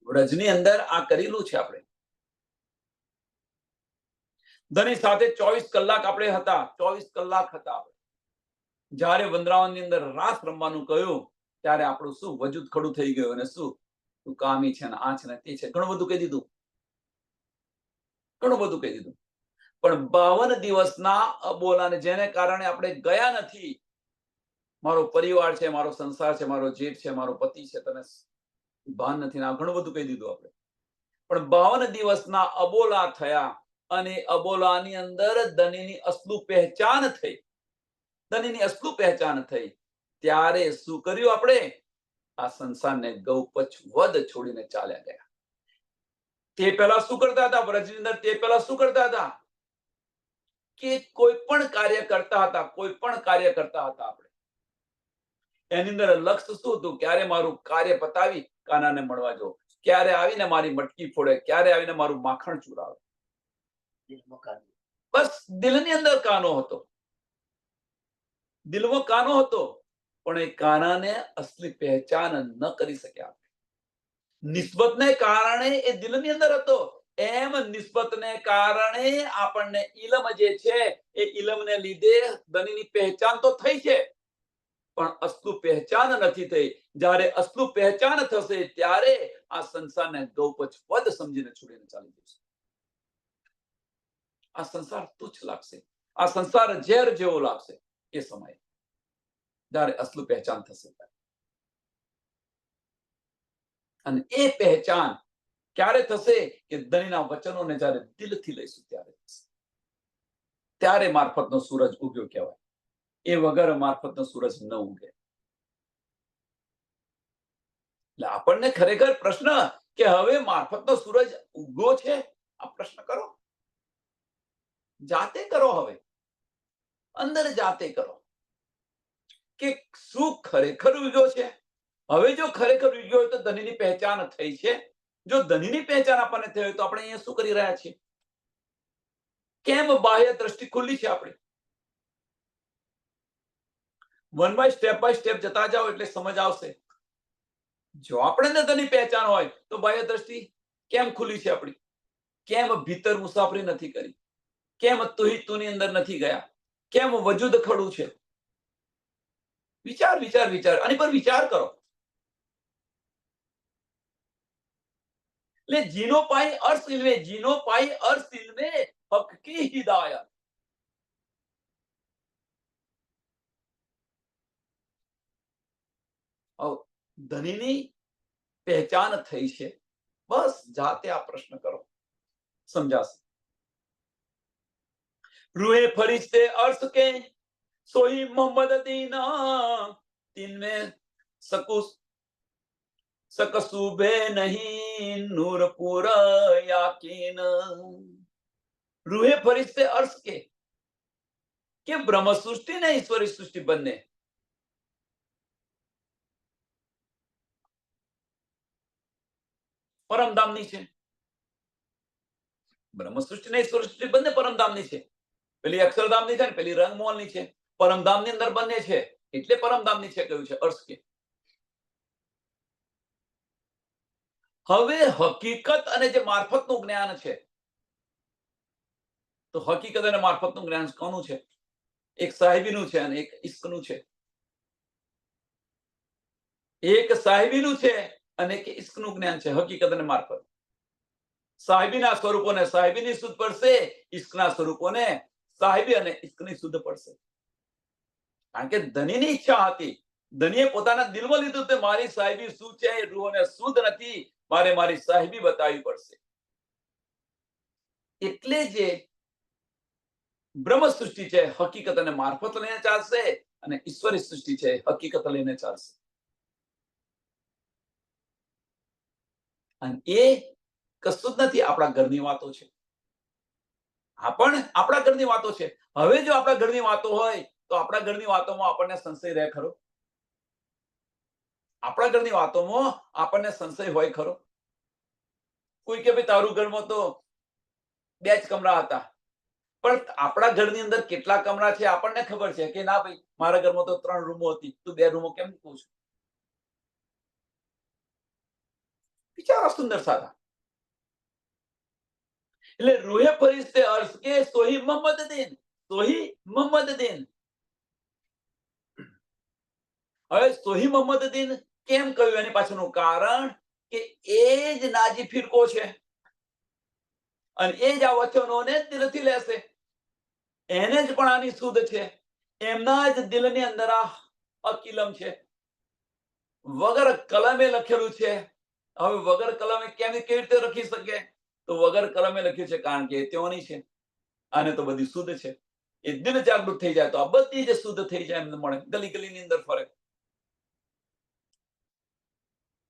વ્રજની અંદર આ કરેલું છે આપણે. ધની સાથે 24 કલાક આપણે હતા. 24 કલાક હતા આપણે. જ્યારે વૃંદાવનની અંદર રાસ રમવાનું કહ્યું ત્યારે આપણું શું વજૂદ ખડું થઈ ગયું, અને શું તું કામી છે ને આ છે ને તે છે, ઘણું બધું કહી દીધું. ઘણું બધું કહી દીધું. પણ 52 દિવસના અબોલાને જેને કારણે આપણે ગયા નથી. મારો પરિવાર છે, મારો સંસાર છે, મારો જેઠ છે, મારો પતિ છે, તને ભાન નથી. ના ઘણું બધું કહી દીધું આપણે. પણ 52 દિવસના અબોલા થયા અને અબોલાની અંદર ધનીની અસલું પહેચાન થઈ. ધનીની અસલું પહેચાન થઈ ત્યારે શું કર્યું આપણે? આ સંસારને ગૌપચ વધ છોડીને ચાલ્યા ગયા. તે પહેલા શું કરતા હતા? વ્રજની અંદર તે પહેલા શું કરતા હતા? કે કોઈ પણ કાર્ય કરતા હતા, કોઈ પણ કાર્ય કરતા હતા આપણે. એની અંદર લક્ષ્ય શું હતું? ક્યારે મારું કાર્ય પતાવી કાનાને મળવા જવું, ક્યારે આવીને મારી મટકી ફોડે, ક્યારે આવીને મારું માખણ ચુરાવે. બસ દિલની અંદર કાનો હતો, દિલમાં કાનો હતો, પણ એ કાનાને અસલી પહેચાન ન કરી શક્યા. નિસ્બતને કારણે એ દિલની અંદર હતો, એમ નિસ્બતને કારણે આપણને ઇલમ જે છે એ ઇલમને લીધે ધનીની પહેચાન તો થઈ છે, પણ અસલું પહેચાન નથી થઈ. જ્યારે અસલું પહેચાન થશે ત્યારે આ સંસારને ગૌપચ પદ સમજીને છોડીને ચાલી જશે. આ સંસાર તુચ્છ લાગશે, આ સંસાર ઝેર જેવો લાગશે એ સમયે, જ્યારે અસલું પહેચાન થશે. અને એ પહેચાન ક્યારે થશે કે ધણીના વચનોને જ્યારે દિલથી લઈશું ત્યારે થશે. ત્યારે મારફતનો સૂરજ ઉગ્યો કહેવાય. એ વગર મારફતનો સૂરજ ન ઉગે. એટલે આપણને ખરેખર પ્રશ્ન કે હવે મારફતનો સૂરજ ઉગ્યો છે, આ પ્રશ્ન કરો, જાતે કરો, હવે અંદર જાતે કરો કે શું ખરેખર ઉગ્યો છે. હવે જો ખરેખર ઉગ્યો હોય તો ધનીની પહેચાન થઈ છે. જો ધનીની પહેચાન આપણને થઈ હોય તો આપણે અહીંયા શું કરી રહ્યા છીએ? કેમ બાહ્ય દ્રષ્ટિ ખુલ્લી છે આપણી? વન બાય સ્ટેપ જતા જાઓ એટલે સમજ આવશે. જો આપણે ધની પહેચાન હોય તો બાહ્ય દ્રષ્ટિ કેમ ખુલ્લી છે આપણી? કેમ ભીતર મુસાફરી નથી કરી? કેમ તુની અંદર નથી ગયા? કેમ વજૂદ ખડું છે? વિચાર વિચાર વિચાર, આની પર વિચાર કરો. એટલે જીનો પાઈ અર્શ ઇલ્મે, જીનો પાઈ અર્શ ઇલ્મે હક કી હિદાયત. ધનીની પહેચાન થઈ છે, બસ જાતે આ પ્રશ્ન કરો, સમજાશે. રૂહે ફરિશ્તે અર્શ કે સોહી મોહમ્મદ દીના, तिनमें सकुस सकसूबे नहीं नूर पूरा याकीन. रूहे फरिश्ते अर्श કે બ્રહ્મ સૃષ્ટિ ને ઈશ્વરી સૃષ્ટિ બંને પરમધામની છે. બ્રહ્મ સૃષ્ટિ ને ઈશ્વર સૃષ્ટિ બંને પરમધામની છે. પેલી અક્ષરધામની છે ને પેલી રંગમોહનની છે. પરમધામની અંદર બંને છે એટલે પરમધામની છે કહ્યું છે અર્શ કે. હવે હકીકત અને જે મારફતનું જ્ઞાન છે, તો હકીકત અને મારફતનું જ્ઞાન કોનું છે? એક સાહેબીનું છે અને એક ઇશ્કનું છે. એક સાહેબીનું છે અને એક ઇશ્કનું જ્ઞાન છે, હકીકત અને મારફત. સાહેબીના સ્વરૂપોને સાહેબીની શુદ્ધ પડશે, ઇશ્કના સ્વરૂપોને સાહેબી અને ઇશ્કની શુદ્ધ પડશે. કારણ કે ધનીની ઈચ્છા હતી, ધનીએ પોતાના દિલમાં લીધું કે મારી સાહેબી શું છે એ રૂહોને શુદ્ધ નથી, મારે મારી સાહેબી બતાવવી પડશે. એટલે જે બ્રહ્મ સૃષ્ટિ છે હકીકત અને મારફત લઈને ચાલશે, અને ઈશ્વરી સૃષ્ટિ છે હકીકત લઈને ચાલશે. અને એ કશું જ નથી, આપણા ઘરની વાતો છે. આ પણ આપણા ઘરની વાતો છે. હવે જો આપણા ઘરની વાતો હોય તો આપણા ઘરની વાતોમાં આપણને સંશય રહે ખરો? આપણા ઘરની વાતોમાં આપણને સંશય હોય ખરો? કોઈ કે ભાઈ તારું ઘરમાં તો 2 જ કમરા હતા, પણ આપણા ઘરની અંદર કેટલા કમરા છે આપણને ખબર છે કે ના ભાઈ મારા ઘરમાં તો 3 રૂમો હતી, તું 2 રૂમો કેમ કહું છું? વિચારો સુંદર સાદા. એટલે રૂહે ફરિશ્તે અર્શ કે સોહી મોહમ્મદ દીન, સોહી મોહમ્મદ દીન. હવે સોહી મોહમ્મદ દીન કેમ કહ્યું? એની પાછળનું કારણ કે એ જ નાજી ફિરકો છે અને એ જ આ વચનોને દિલથી લેશે. એને જ પણ આની શુદ્ધ છે. એમના જ દિલની અંદર આ અકિલમ છે. વગર કલમે લખેલું છે. હવે વગર કલમે કેવી રીતે લખી શકે? તો વગર કલમે લખ્યું છે કારણ કે તેઓની છે. આને તો બધી શુદ્ધ છે. એ દિલ જાગૃત થઈ જાય તો આ બધી જ શુદ્ધ થઈ જાય એમને મળે. ગલી ગલીની અંદર ફરે.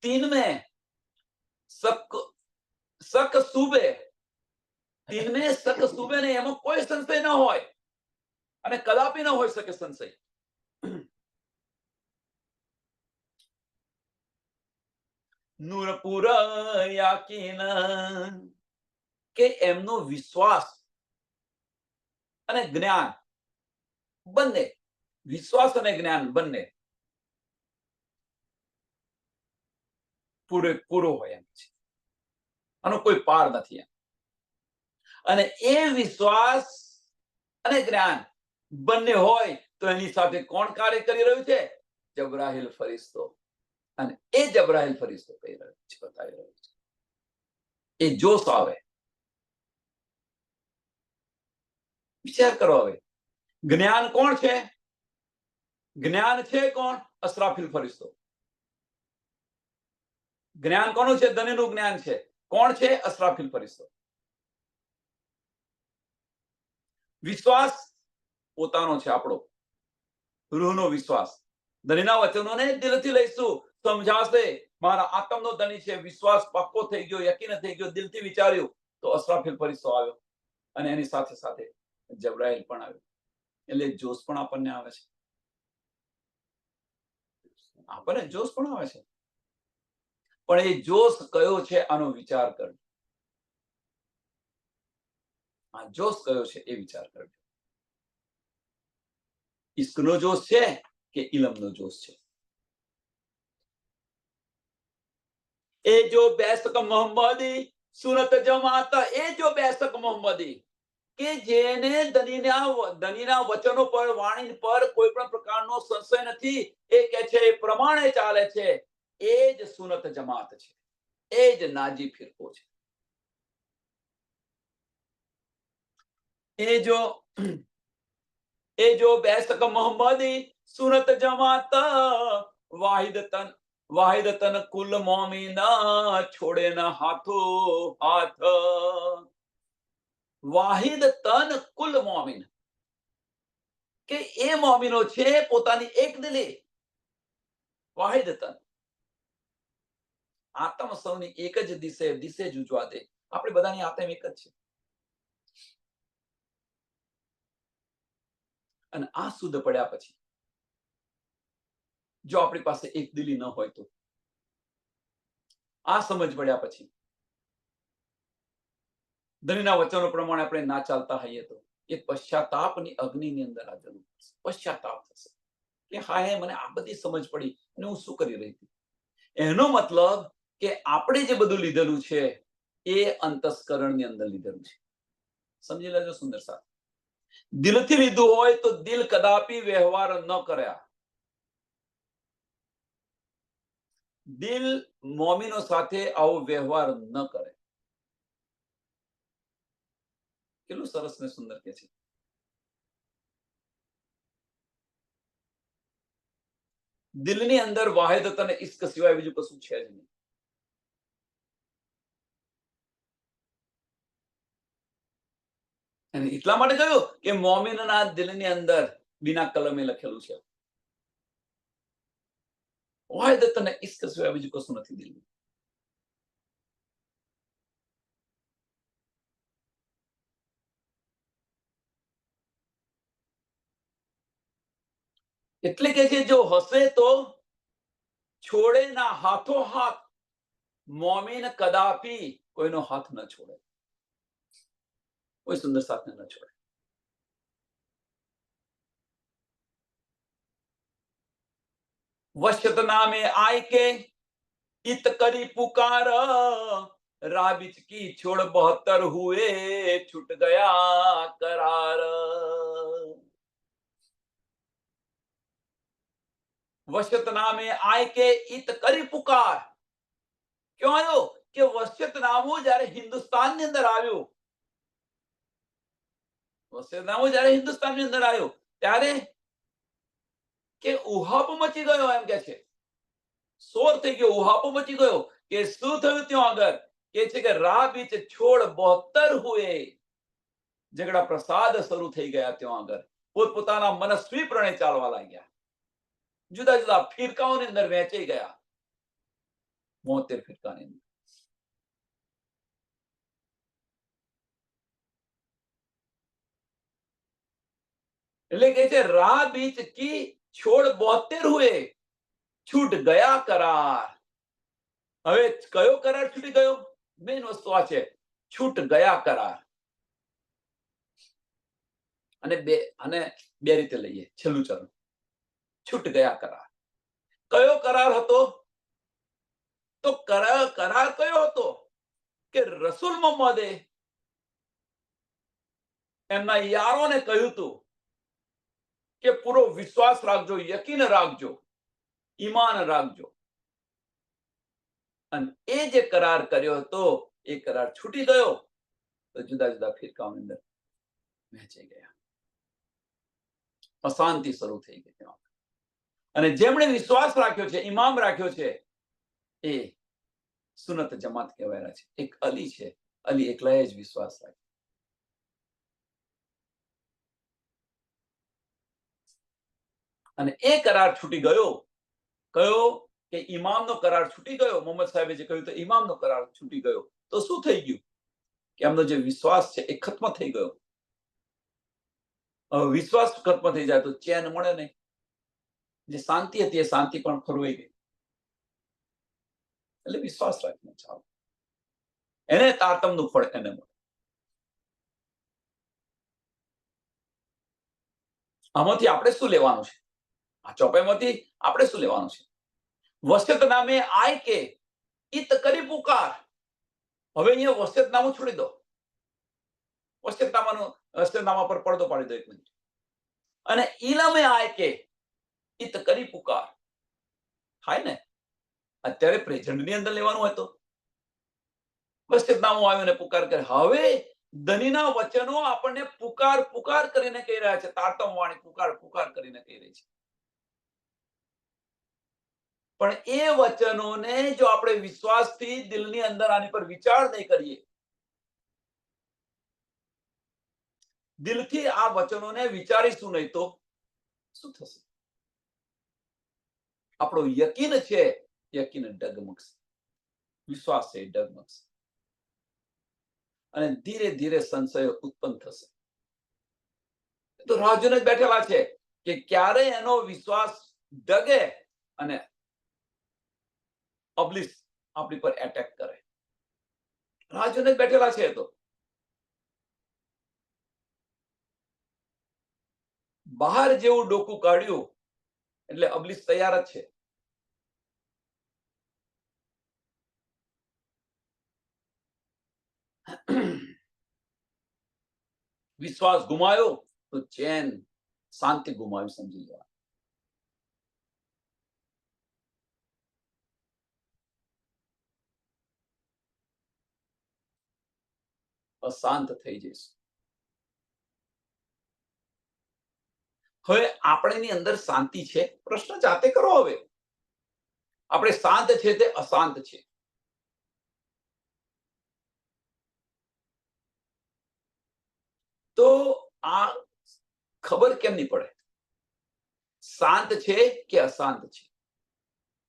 तीन में શક સુબે, तीन में શક સુબે ને એમાં કોઈ સંશય ન હોય અને કદાપી ન હોઈ શકે સંશય. નૂરપુર યાકીન કે એમનો વિશ્વાસ અને જ્ઞાન બંને, વિશ્વાસ અને જ્ઞાન બંને પૂરેપૂરો હોય એમ છે. આનો કોઈ પાર નથી એમ. અને એ વિશ્વાસ અને જ્ઞાન બંને હોય તો એની સાથે કોણ કાર્ય કરી રહ્યું છે? જબરાઈલ ફરિશ્તો. અને એ જબરાઈલ ફરિશ્તો કહી રહ્યો છે, બતાવી રહ્યો છે. એ જોશ આવે. વિચાર કરો હવે, જ્ઞાન કોણ છે? જ્ઞાન છે કોણ? અસરાફીલ ફરિશ્તો. જ્ઞાન કોનું છે? ધનીનું જ્ઞાન છે. કોણ છે? અસરાફીલ ફરિશ્તો. વિશ્વાસ પોતાનો છે, આપણો રૂહનો વિશ્વાસ. ધનીના વચનોને દિલથી લઈશું, સમજાશે. મારા આત્મનો ધની છે, વિશ્વાસ પાક્કો થઈ ગયો, યકીન થઈ ગયો, દિલથી વિચાર્યું, તો અસરાફીલ ફરિશ્તો આવ્યો અને એની સાથે સાથે જબરાઈલ પણ આવ્યો. એટલે જોશ પણ આપણને આવે છે. આપણને જોશ પણ આવે છે. પણ એ જોશ કયો છે આનો વિચાર કરજો. આ જોશ કયો છે એ વિચાર કરજો. ઇશ્કનો જોશ છે કે ઇલમનો જોશ છે? એ જો બેસક મોહમ્મદી સુરત જમાતા, એ જો બેસક મોહમ્મદી કે જેને ધનીના વચનો પર, વાણી પર કોઈ પણ પ્રકારનો સંશય નથી, એ કે છે એ પ્રમાણે ચાલે છે, એ જ સુનત જમાત છે, એ જ નાજી ફિરકો છે. એ જો બેસક મોહમ્મદી સુનત જમાત વાહિદતન કુલ મોમીના છોડે ના હાથો હાથ. વાહિદ તન કુલ મોમીન, કે એ મોમીનો છે પોતાની એક દિલી. વાહિદ તન, આત્મ સૌની એક જ દિશે જુજવા દે. આપણે બધાની આત્મ એક જ છે. અને આ શુદ્ધ પડ્યા પછી જો આપણી પાસે એક દિલી ન હોય તો, આ સમજ પડ્યા પછી ધનીના વચનો પ્રમાણે આપણે ના ચાલતા હોઈએ તો એ પશ્ચાતાપની અગ્નિની અંદર આ જરૂર પશ્ચાતાપ થશે કે હા, મને આ બધી સમજ પડી અને હું શું કરી રહી હતી. એનો મતલબ કે આપણે જે બધું લીધેલું છે એ અંતસ્કરણની અંદર લીધેલું છે. સમજી લેજો સુંદર સાથ. દિલથી લીધું હોય તો દિલ કદાપી વ્યવહાર ન કર્યા. દિલ મોમીનો સાથે આવો વ્યવહાર ન કરે. કેટલું સરસ ને સુંદર કે છે. દિલની અંદર વાહિદત અને ઇશ્ક સિવાય બીજું કશું છે જ નહીં. અને એટલા માટે કહ્યું કે મોમીનના દિલની અંદર બિના કલમે લખેલું છે. વાહિદત અને ઇશ્ક સિવાય બીજું કશું નથી દિલમાં. એટલે કે છે જો હશે તો છોડે ના હાથો હાથ. મોમીન કદાપી કોઈનો હાથ ન છોડે, કોઈ સુંદર સાથને ન છોડે. वशत नामे आय के इत करी पुकार, राबिच की छोड़ 72 हुए छूट गया करार. वशत नामे आय के इत करी पुकार. क्यों आयो કે વસ્યતનામું જ્યારે હિન્દુસ્તાનની અંદર આવ્યું, વસ્યતનામું જ્યારે હિન્દુસ્તાનની અંદર આવ્યું ત્યારે કે ઉહાપો મચી ગયો એમ કે છે. શોર થઈ ગયો, ઉહાપો મચી ગયો કે શું થયું ત્યાં આગળ કે છે કે રાહ બીચ છોડ 72 હુએ. ઝઘડા પ્રસાદ શરૂ થઈ ગયા ત્યાં આગળ. પોતપોતાના મનસ્વી પ્રણે ચાલવા લાગ્યા, જુદા જુદા ફિરકાઓની અંદર વહેંચાઈ ગયા. 72 ફિરકાની અંદર. એટલે કે છે રાહ બીચ की छोड़ 72 हुए छूट गया करार. હવે કયો કરાર છૂટી ગયો? મેઇન વસ્તુ આ છે, છૂટ ગયા કરાર. અને બે રીતે લઈએ. છેલ્લું ચરણ, છૂટ ગયા કરાર. કયો કરાર હતો? તો કરાર કયો હતો? કે રસૂલ મોહમ્મદે એમના યારોને કહ્યું હતું કે પૂરો વિશ્વાસ રાખજો, યકીન રાખજો, ઈમાન રાખજો. અને એ જે કરાર કર્યો હતો એ કરાર છૂટી ગયો તો જુદા જુદા ફિરકાઓની અંદર વહેંચાઈ ગયા, અશાંતિ શરૂ થઈ ગઈ. અને જેમણે વિશ્વાસ રાખ્યો છે, ઈમામ રાખ્યો છે, એ સુન્નત જમાત કહેવાયેલા છે. એક અલી છે, અલી એકલાએ જ વિશ્વાસ રાખ્યો. અને એ કરાર છૂટી ગયો. કયો? કે ઇમામનો કરાર છૂટી ગયો. મોહમ્મદ સાહેબે જે કહ્યું તો ઇમામનો કરાર છૂટી ગયો. તો શું થઈ ગયું? કે એમનો જે વિશ્વાસ છે એ ખત્મ થઈ ગયો. વિશ્વાસ ખત્મ થઈ જાય તો ચેન મળે નહીં. જે શાંતિ હતી એ શાંતિ પણ ખોરવાઈ ગઈ. એટલે વિશ્વાસ રાખીને ચાલો, એને તારતમનું ફળ એને મળે. આમાંથી આપણે શું લેવાનું છે? આ ચોપાઈમાંથી આપણે શું લેવાનું છે? વસિયત નામે આય કે ઈત કરી પુકાર. હવે અહીંયા વસિયતનામું છોડી દો. વસિયતનામા પર પડદો પાડી દો એક મિનિટ. અને ઈલમે આય કે ઈત કરી પુકાર. થાય ને? અત્યારે પ્રેઝન્ટની અંદર લેવાનું હોય તો વસિયતનામું આવ્યું ને પુકાર કરે. હવે ધનીના વચનો આપણને પુકાર પુકાર કરીને કહી રહ્યા છે. તારતમ વાણી પુકાર પુકાર કરીને કહી રહી છે. પણ એ વચનોને જો આપણે વિશ્વાસથી દિલની અંદર આની પર વિચાર નહીં કરીએ, દિલથી આ વચનોને વિચારીશું નહીં તો શું થશે? આપણો યકીન છે, યકીન ડગમગશે. વિશ્વાસ છે ડગમગશે. અને ધીરે ધીરે સંશયો ઉત્પન્ન થશે. તો રાહ જોઈને જ બેઠેલા છે કે ક્યારે એનો વિશ્વાસ ડગે અને અબલીસ આપણી પર એટેક કરે. રાહ જોઈને જ બેઠેલા છે. તો બહાર જેવું ડોકું કાઢ્યું એટલે અબલીસ તૈયાર જ છે. વિશ્વાસ ગુમાયો તો ચેન, શાંતિ ગુમાવી સમજી જવા. અશાંત થઈ જઈશું. હવે આપણેની અંદર શાંતિ છે? પ્રશ્ન જાતે કરો. હવે આપણે શાંત છે તે અશાંત છે? તો આ ખબર કેમ નહીં પડે? શાંત છે કે અશાંત છે?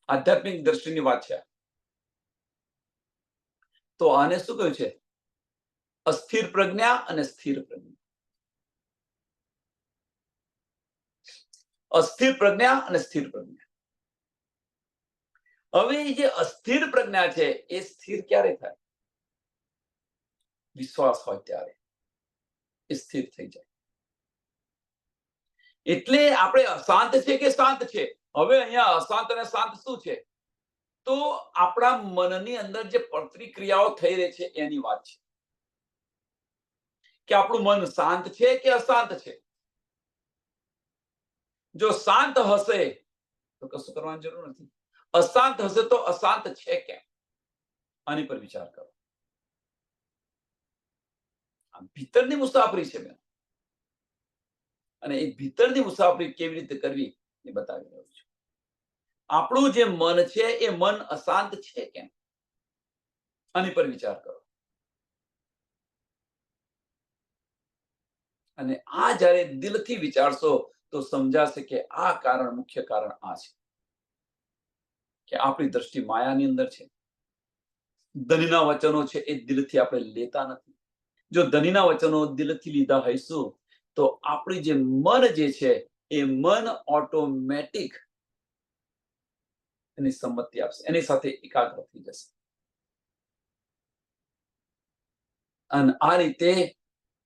આધ્યાત્મિક દ્રષ્ટિની વાત છે. તો આને શું કહ્યું છે? અસ્થિર પ્રજ્ઞા અને સ્થિર પ્રજ્ઞા. અસ્થિર પ્રજ્ઞા અને સ્થિર પ્રજ્ઞા. હવે જે અસ્થિર પ્રજ્ઞા છે એ સ્થિર ક્યારે થાય? વિશ્વાસ હોય ત્યારે એ સ્થિર થઈ જાય. એટલે આપણે અશાંત છે કે શાંત છે? હવે અહીંયા અશાંત અને શાંત શું છે? તો આપણા મનની અંદર જે પ્રતિક્રિયાઓ થઈ રહી છે એની વાત છે. કે આપણું મન શાંત છે કે અશાંત છે? જો શાંત હશે તો કશું કરવાની જરૂર નથી. અશાંત હશે તો અશાંત છે કેમ? આની પર વિચાર કરો. આ ભીતરની મુસાફરી છે બેન. અને એ ભીતરની મુસાફરી કેવી રીતે કરવી એ બતાવી રહ્યો છું. આપણું જે મન છે એ મન અશાંત છે કેમ? આની પર વિચાર કરો. અને આ જ્યારે દિલથી વિચારશો તો સમજાશે કે આ કારણ, મુખ્ય કારણ આ છે કે આપણી દ્રષ્ટિ માયાની અંદર છે. ધનીના વચનો છે એ દિલથી આપણે લેતા નથી. જો ધનીના વચનો દિલથી લીધા હઈશું તો આપણી જે મન જે છે એ મન ઓટોમેટિક એની સંમતિ આપશે, એની સાથે એકાગ્ર થઈ જશે. અને આ રીતે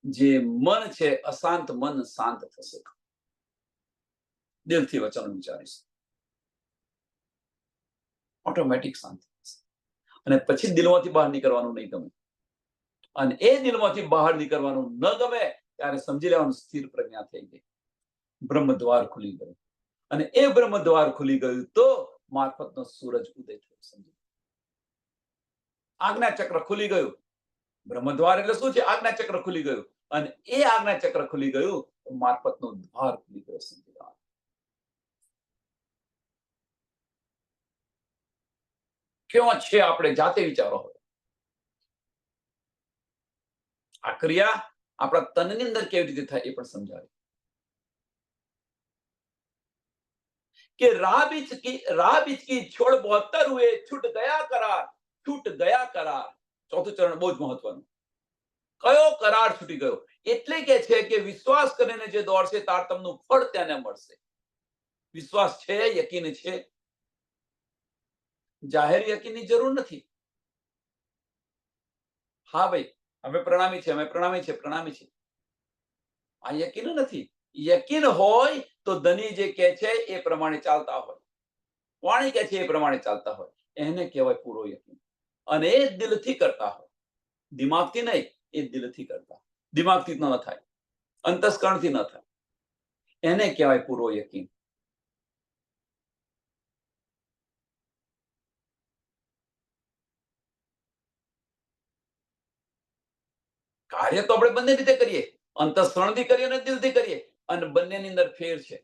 જે મન છે અશાંત મન શાંત થશે. દિલથી વચનો વિચારીશું, ઓટોમેટિક શાંતિ થશે. અને પછી દિલમાંથી બહાર નીકળવાનું નહીં ગમે. અને એ દિલમાંથી બહાર નીકળવાનું ન ગમે ત્યારે સમજી લેવાનું સ્થિર પ્રજ્ઞા થઈ ગઈ, બ્રહ્મદ્વાર ખુલી ગયું. અને એ બ્રહ્મદ્વાર ખુલી ગયું તો મારફતનો સૂરજ ઉદય થયો. સમજી, આજ્ઞા ચક્ર ખુલી ગયું. બ્રહ્મદ્વાર એટલે શું છે? આજ્ઞા ચક્ર ખુલી ગયું. અને એ આજ્ઞા ચક્ર ખુલી ગયું તો મારફતનો દ્વાર ખુલી ગયો. સમજી, ક્યાં છે આપણે જાતે વિચારો. આ ક્રિયા આપણા તનની અંદર કેવી રીતે થાય એ પણ સમજાવે કે રાહ बीच की छोड़ 72 हुए, छूट ગયા કરાર, છૂટ ગયા કરાર. ચોથું ચરણ બહુ જ મહત્વનું. કયો કરાર છૂટી ગયો? એટલે કે છે કે વિશ્વાસ કરીને જે દોડશે તારતમનું ફળ તેને મળશે. વિશ્વાસ છે, યકીન છે. જાહેર યકીનની જરૂર નથી. હા ભાઈ, અમે પ્રણામી છે, અમે પ્રણામી છે, પ્રણામી છે. આ યકીન નથી. યકીન હોય તો ધની જે કહે છે એ પ્રમાણે ચાલતા હોય, વાણી કહે છે એ પ્રમાણે ચાલતા હોય, એને કહેવાય પૂરો યકીન. અને એ દિલથી કરતા હોય, દિમાગથી નહીં, એ દિલથી કરતા. દિમાગથી ન થાય, અંતસ્કરણથી ન થાય, એને કહેવાય પૂરો યકીન. કાર્ય તો આપણે બંને રીતે કરીએ, અંતસ્કરણથી કરીએ અને દિલથી કરીએ, અને બંનેની અંદર ફેર છે.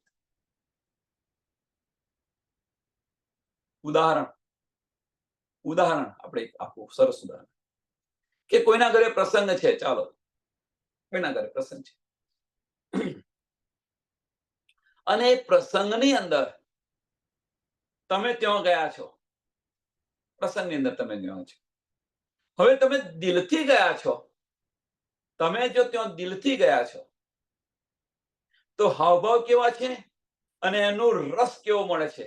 ઉદાહરણ આપણે આપવું, સરસ ઉદાહરણ કે કોઈના ઘરે પ્રસંગ છે. ચાલો, કોઈના ઘરે પ્રસંગ છે અને એ પ્રસંગની અંદર તમે ત્યાં ગયા છો. પ્રસંગની અંદર તમે ગયા છો. હવે તમે દિલથી ગયા છો. તમે જો ત્યાં દિલથી ગયા છો તો હાવભાવ કેવા છે અને એનો રસ કેવો મળે છે,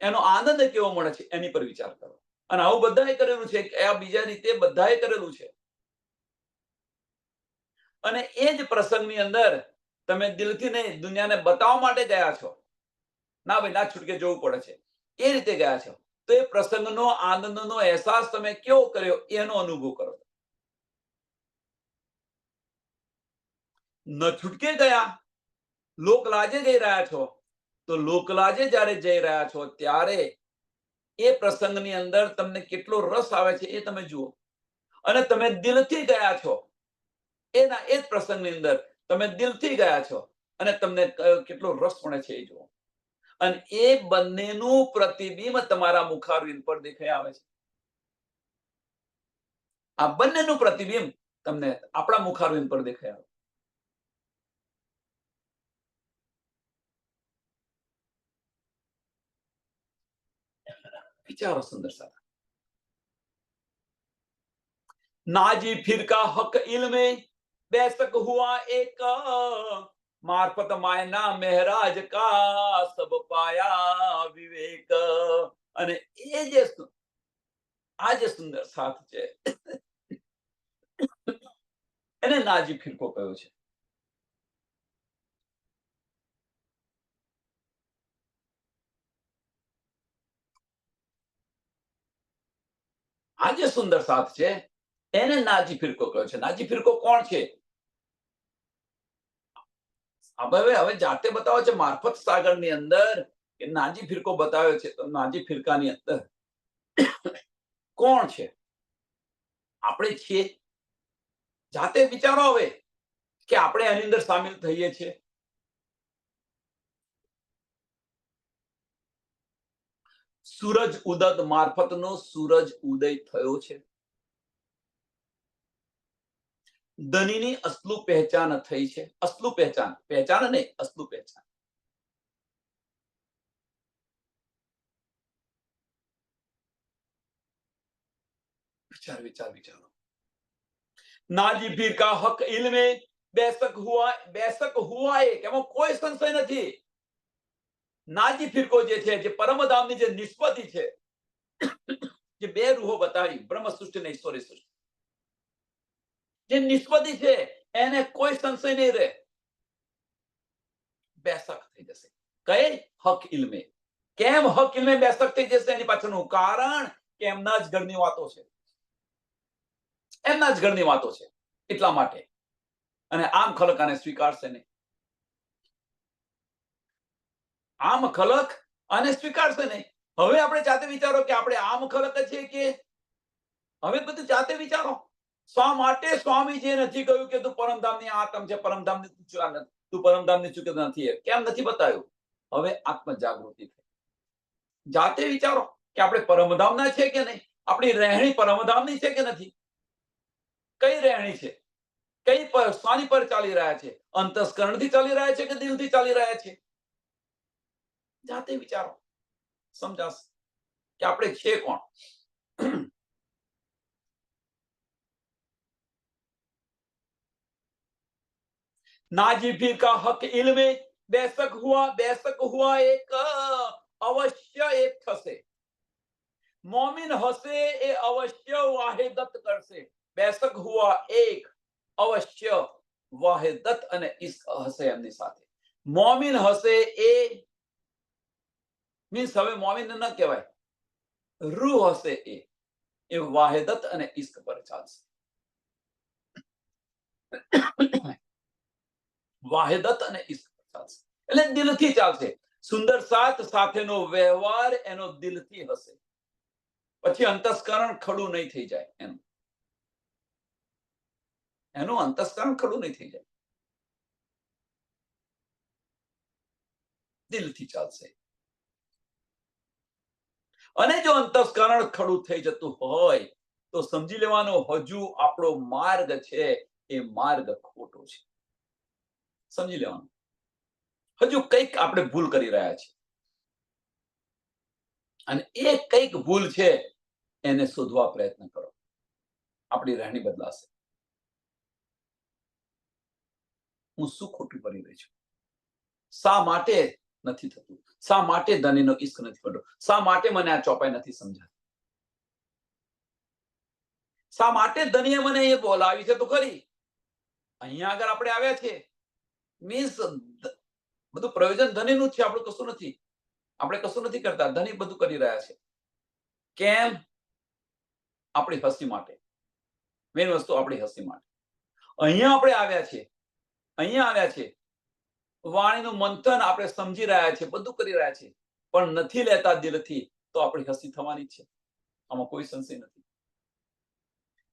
એનો આનંદ કેવો મળે છે, એની પર વિચાર કરો. અને આવું બધાએ કરેલું છે, આ બીજા રીતે બધાએ કરેલું છે. અને એ જ પ્રસંગની અંદર તમે દિલથી નહીં, દુનિયાને બતાવવા માટે ગયા છો. ના ભાઈ, ના છૂટકે જવું પડે છે, એ રીતે ગયા છો. તો એ પ્રસંગનો આનંદનો અહેસાસ તમે કેવો કર્યો એનો અનુભવ કરો. ન છૂટકે ગયા, લોકલાજે જઈ રહ્યા છો, તો લોકલાજે જ્યારે જઈ રહ્યા છો ત્યારે એ પ્રસંગની અંદર તમને કેટલો રસ આવે છે એ તમે જુઓ. અને તમે દિલથી ગયા છો, એના એ જ પ્રસંગની અંદર તમે દિલથી ગયા છો અને તમને કેટલો રસ મળે છે એ જુઓ. અને એ બંનેનું પ્રતિબિંબ તમારા મુખારવિંદ પર દેખાઈ આવે છે. આ બંનેનું પ્રતિબિંબ તમને આપણા મુખારવિંદ પર દેખાઈ આવે. વિચારો સુંદર સારા. नाजी फिर का हक इल्म बैसक हुआ एक, मार्फत मायना महराज का सब पाया विवेक. અને એ જે આ જે સુંદર સાથ છે એને નાજી ફિરકો કહ્યો છે. આ જે સુંદર સાથ છે એને નાજી ફિરકો કહ્યો છે. નાજી ફિરકો કોણ છે? હવે જાતે બતાવો છે મારફત સાગરની અંદર કે નાજી ફિરકો બતાવ્યો છે. તો નાજી ફિરકાની અંદર કોણ છે? આપણે છીએ. જાતે વિચારો હવે કે આપણે એની અંદર સામેલ થઈએ છીએ. સૂરજ ઉદત મારફતનો સૂરજ ઉદય થયો છે. ધનીની અસલું પહેચાન થઈ છે. અસલું પહેચાન, પહેચાન નહીં, અસલું પહેચાન. વિચારો. નાજી પીર કા હક ઇલ્મે બેશક હુઆ એક, એમાં કોઈ સંશય નથી. નાજી ફિરકો જે છે, જે પરમધામની જે નિષ્પત્તિ છે, જે બે રૂહો બતાવી, બ્રહ્મ સૃષ્ટિ ને ઈશ્વરી સૃષ્ટિ, જે નિષ્પત્તિ છે એને કોઈ સંશય નહીં રહે, બેશક થઈ જશે. કઈ? હક ઇલ્મે. કેમ હક ઇલ્મે બેશક થઈ જશે? એની પાછળનું કારણ કે એમના જ ઘરની વાતો છે, એમના જ ઘરની વાતો છે, એટલા માટે. અને આમ ખલક આને સ્વીકારશે નહીં, આમ ખલક આને સ્વીકારશે નહીં. હવે આપણે જાતે વિચારો કે આપણે આમ ખલક છીએ કે હવે બધું જાતે વિચારો. શા માટે સ્વામીજીએ નથી કહ્યું કે તું પરમધામની આત્મ છે, પરમધામની તું પરમધામની ચૂકે નથી? કેમ નથી બતાવ્યું? હવે આત્મ જાગૃતિ થઈ. જાતે વિચારો કે આપણે પરમધામના છે કે નહીં, આપણી રહેણી પરમધામની છે કે નથી, કઈ રહેણી છે, કઈ પર શાની પર ચાલી રહ્યા છે, અંતસ્કરણથી ચાલી રહ્યા છે કે દિલથી ચાલી રહ્યા છે? જાતે વિચારો, સમજાશે કે આપણે છે કોણ. नाजीफी का हक इल्मे बेशक हुआ एक अवश्य एक थશે. मोमिन हसे ए अवश्य वाहिदत करશે. बेशक हुआ एक अवश्य वाहिदत અને ઇશ્ક હશે એમની સાથે. મોમિન હશે એ મીન્સ હવે મોમિન ન કહેવાય, રૂહ હશે એ વાહિદત અને ઇશ્ક પર ચાલશે. વાહિદત અને ઇશ્ક પર ચાલશે એટલે દિલથી ચાલશે. સુંદર સાથ સાથેનો વ્યવહાર એનો દિલથી હશે. પછી અંતસ્કરણ ખડું નહીં થઈ જાય, એનું અંતસ્કરણ ખડું નહીં થઈ જાય, દિલથી ચાલશે. અને જો અંતસ્કરણ ખડું થઈ જતું હોય તો સમજી લેવાનું હજુ આપણો માર્ગ છે એ માર્ગ ખોટો છે. સમજી લેવાનું હજુ કંઈક આપણે ભૂલ કરી રહ્યા છીએ અને એ કંઈક ભૂલ છે એને શોધવા પ્રયત્ન કરો, આપણી રહેણી બદલાશે. હું શું ખોટું કરી રહી છું? શા માટે નથી થતું? શા માટે ધણીનો ઇશ્ક નથી પડતો? શા માટે મને આ ચોપાઈ નથી સમજાતી? શા માટે ધણીએ મને એ બોલાવી છે તો ખરી? અહીંયા આગળ આપણે આવ્યા છે મીન્સ બધું પ્રયોજન ધણીનું છે, આપણું કશું નથી. આપણે કશું નથી કરતા, ધણી બધું કરી રહ્યા છે. કેમ? આપણી હસી માટે. મેઇન વસ્તુ આપણી હસી માટે. અહીંયા આપણે આવ્યા છે, અહીંયા આવ્યા છે, વાણીનું મંથન આપણે સમજી રહ્યા છે, બધું કરી રહ્યા છે, પણ નથી લેતા દિલથી તો આપણી હસી થવાની છે. આમાં કોઈ સંશય નથી.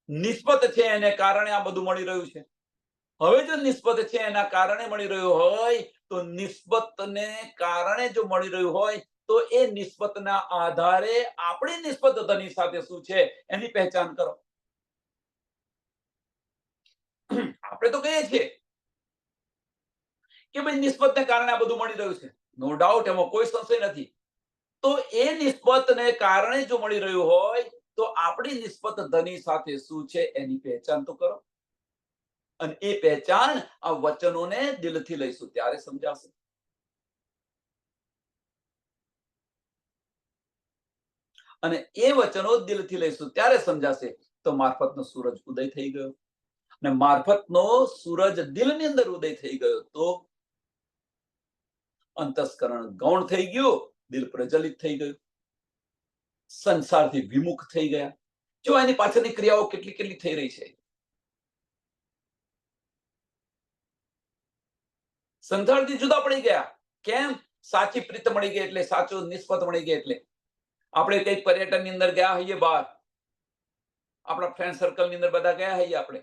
નિસ્બત છે એને કારણે આ બધું મળી રહ્યું છે. હવે જો નિસ્બત છે એના કારણે મળી રહ્યું હોય તો નિસ્બતને કારણે જો મળી રહ્યું હોય તો એ નિસ્બતના આધારે આપણી નિસ્બત ધની સાથે શું છે એની પહેચાન કરો. આપણે તો કહીએ છીએ કે ભાઈ નિસ્બતને કારણે આ બધું મળી રહ્યું છે, નો ડાઉટ, એમાં કોઈ સંશય નથી. તો એ નિસ્બતને કારણે જો મળી રહ્યું હોય તો આપણી નિસ્બત ધની સાથે શું છે એની પહેચાન તો કરો. અને એ પહેચાન આ વચનોને દિલથી લઈશું ત્યારે સમજાશે. અને એ વચનો દિલથી લઈશું ત્યારે સમજાશે. તો મારફતનો સૂરજ ઉદય થઈ ગયો, અને મારફતનો સૂરજ દિલની અંદર ઉદય થઈ ગયો તો અંતસ્કરણ ગૌણ થઈ ગયું, દિલ પ્રજ્વલિત થઈ ગયું, સંસારથી વિમુખ થઈ ગયા. જો એની પાછળની ક્રિયાઓ કેટલી કેટલી થઈ રહી છે. સંસારથી જુદા પડી ગયા. કેમ? સાચી પ્રીત મળી ગઈ એટલે, સાચો નિસ્બત મળી ગઈ એટલે. આપણે કઈક પર્યટનની અંદર ગયા હોઈએ, બહાર આપણા ફ્રેન્ડ સર્કલની અંદર બધા ગયા હોઈએ, આપણે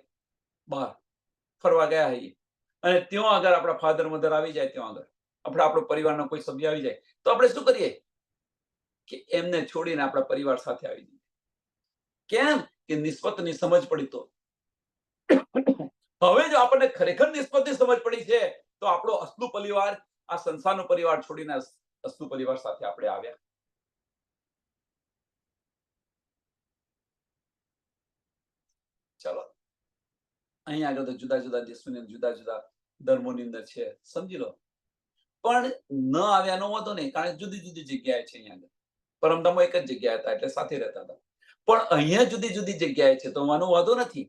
બહાર ફરવા ગયા હોઈએ અને ત્યાં આગળ આપણા ફાધર મધર આવી જાય, ત્યાં આગળ આપણો પરિવારનો કોઈ સભ્ય આવી જાય તો આપણે શું કરીએ કે એમને છોડીને આપણા પરિવાર સાથે આવી જઈએ. કેમ? કે નિસ્બતની સમજ પડી. તો હવે જો આપણને ખરેખર નિસ્બતની સમજ પડી છે તો આપણો અસલું પરિવાર, આ સંસારનો પરિવાર છોડીને અસલું પરિવાર સાથે આપણે આવ્યા. ચલો, અહીંયા આગળ તો જુદા જુદા દેશોની જુદા જુદા ધર્મોની અંદર છે, સમજી લો. પણ ન આવ્યાનો વાંધો નહીં, કારણ કે જુદી જુદી જગ્યાએ છે. અહીંયા આગળ પરમધામો એક જ જગ્યાએ હતા એટલે સાથે રહેતા હતા, પણ અહીંયા જુદી જુદી જગ્યાએ છે તો માનો વાંધો નથી.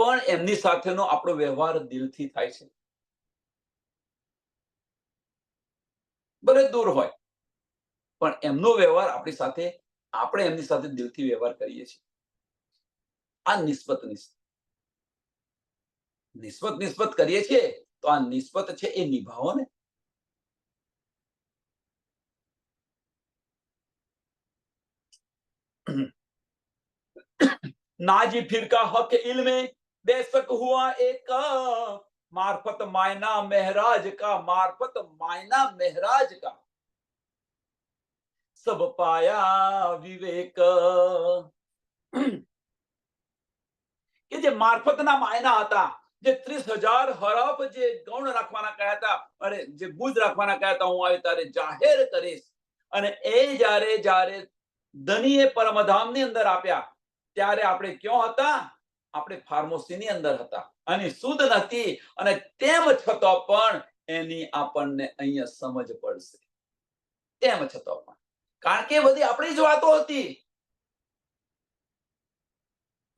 પણ એમની સાથેનો આપણો વ્યવહાર દિલથી થાય છે, ભલે દૂર હોય પણ એમનો વ્યવહાર આપણી સાથે, આપણે એમની સાથે દિલથી વ્યવહાર કરીએ છીએ. આ નિસ્બત નિસ્બત કરીએ છીએ, તો આ નિસ્બત છે એ નિભાવો ને. नाजी फिर का हक इल्मे बेशक हुआ एक मार्फत मायना महराज का, मार्फत मायना महराज का सब पाया विवेक. કે જે મારફતના માયના હતા, જે 30,000 હરફ જે ગૌણ રાખવાના કહ્યા હતા, અને જે ગુજ રાખવાના કહ્યા હતા, હું આવે ત્યારે જાહેર કરીશ. અને એ જ્યારે ધનીએ પરમધામની અંદર આપ્યા, ત્યારે આપણે ક્યાં હતા? આપણે ફાર્મસીની અંદર હતા, અને શુદ્ધ નથી, અને તેમ છતાં પણ એની આપણને અહીંયા સમજ પડશે. તેમ છતાં પણ, કારણ કે બધી આપણી જ વાતો હતી,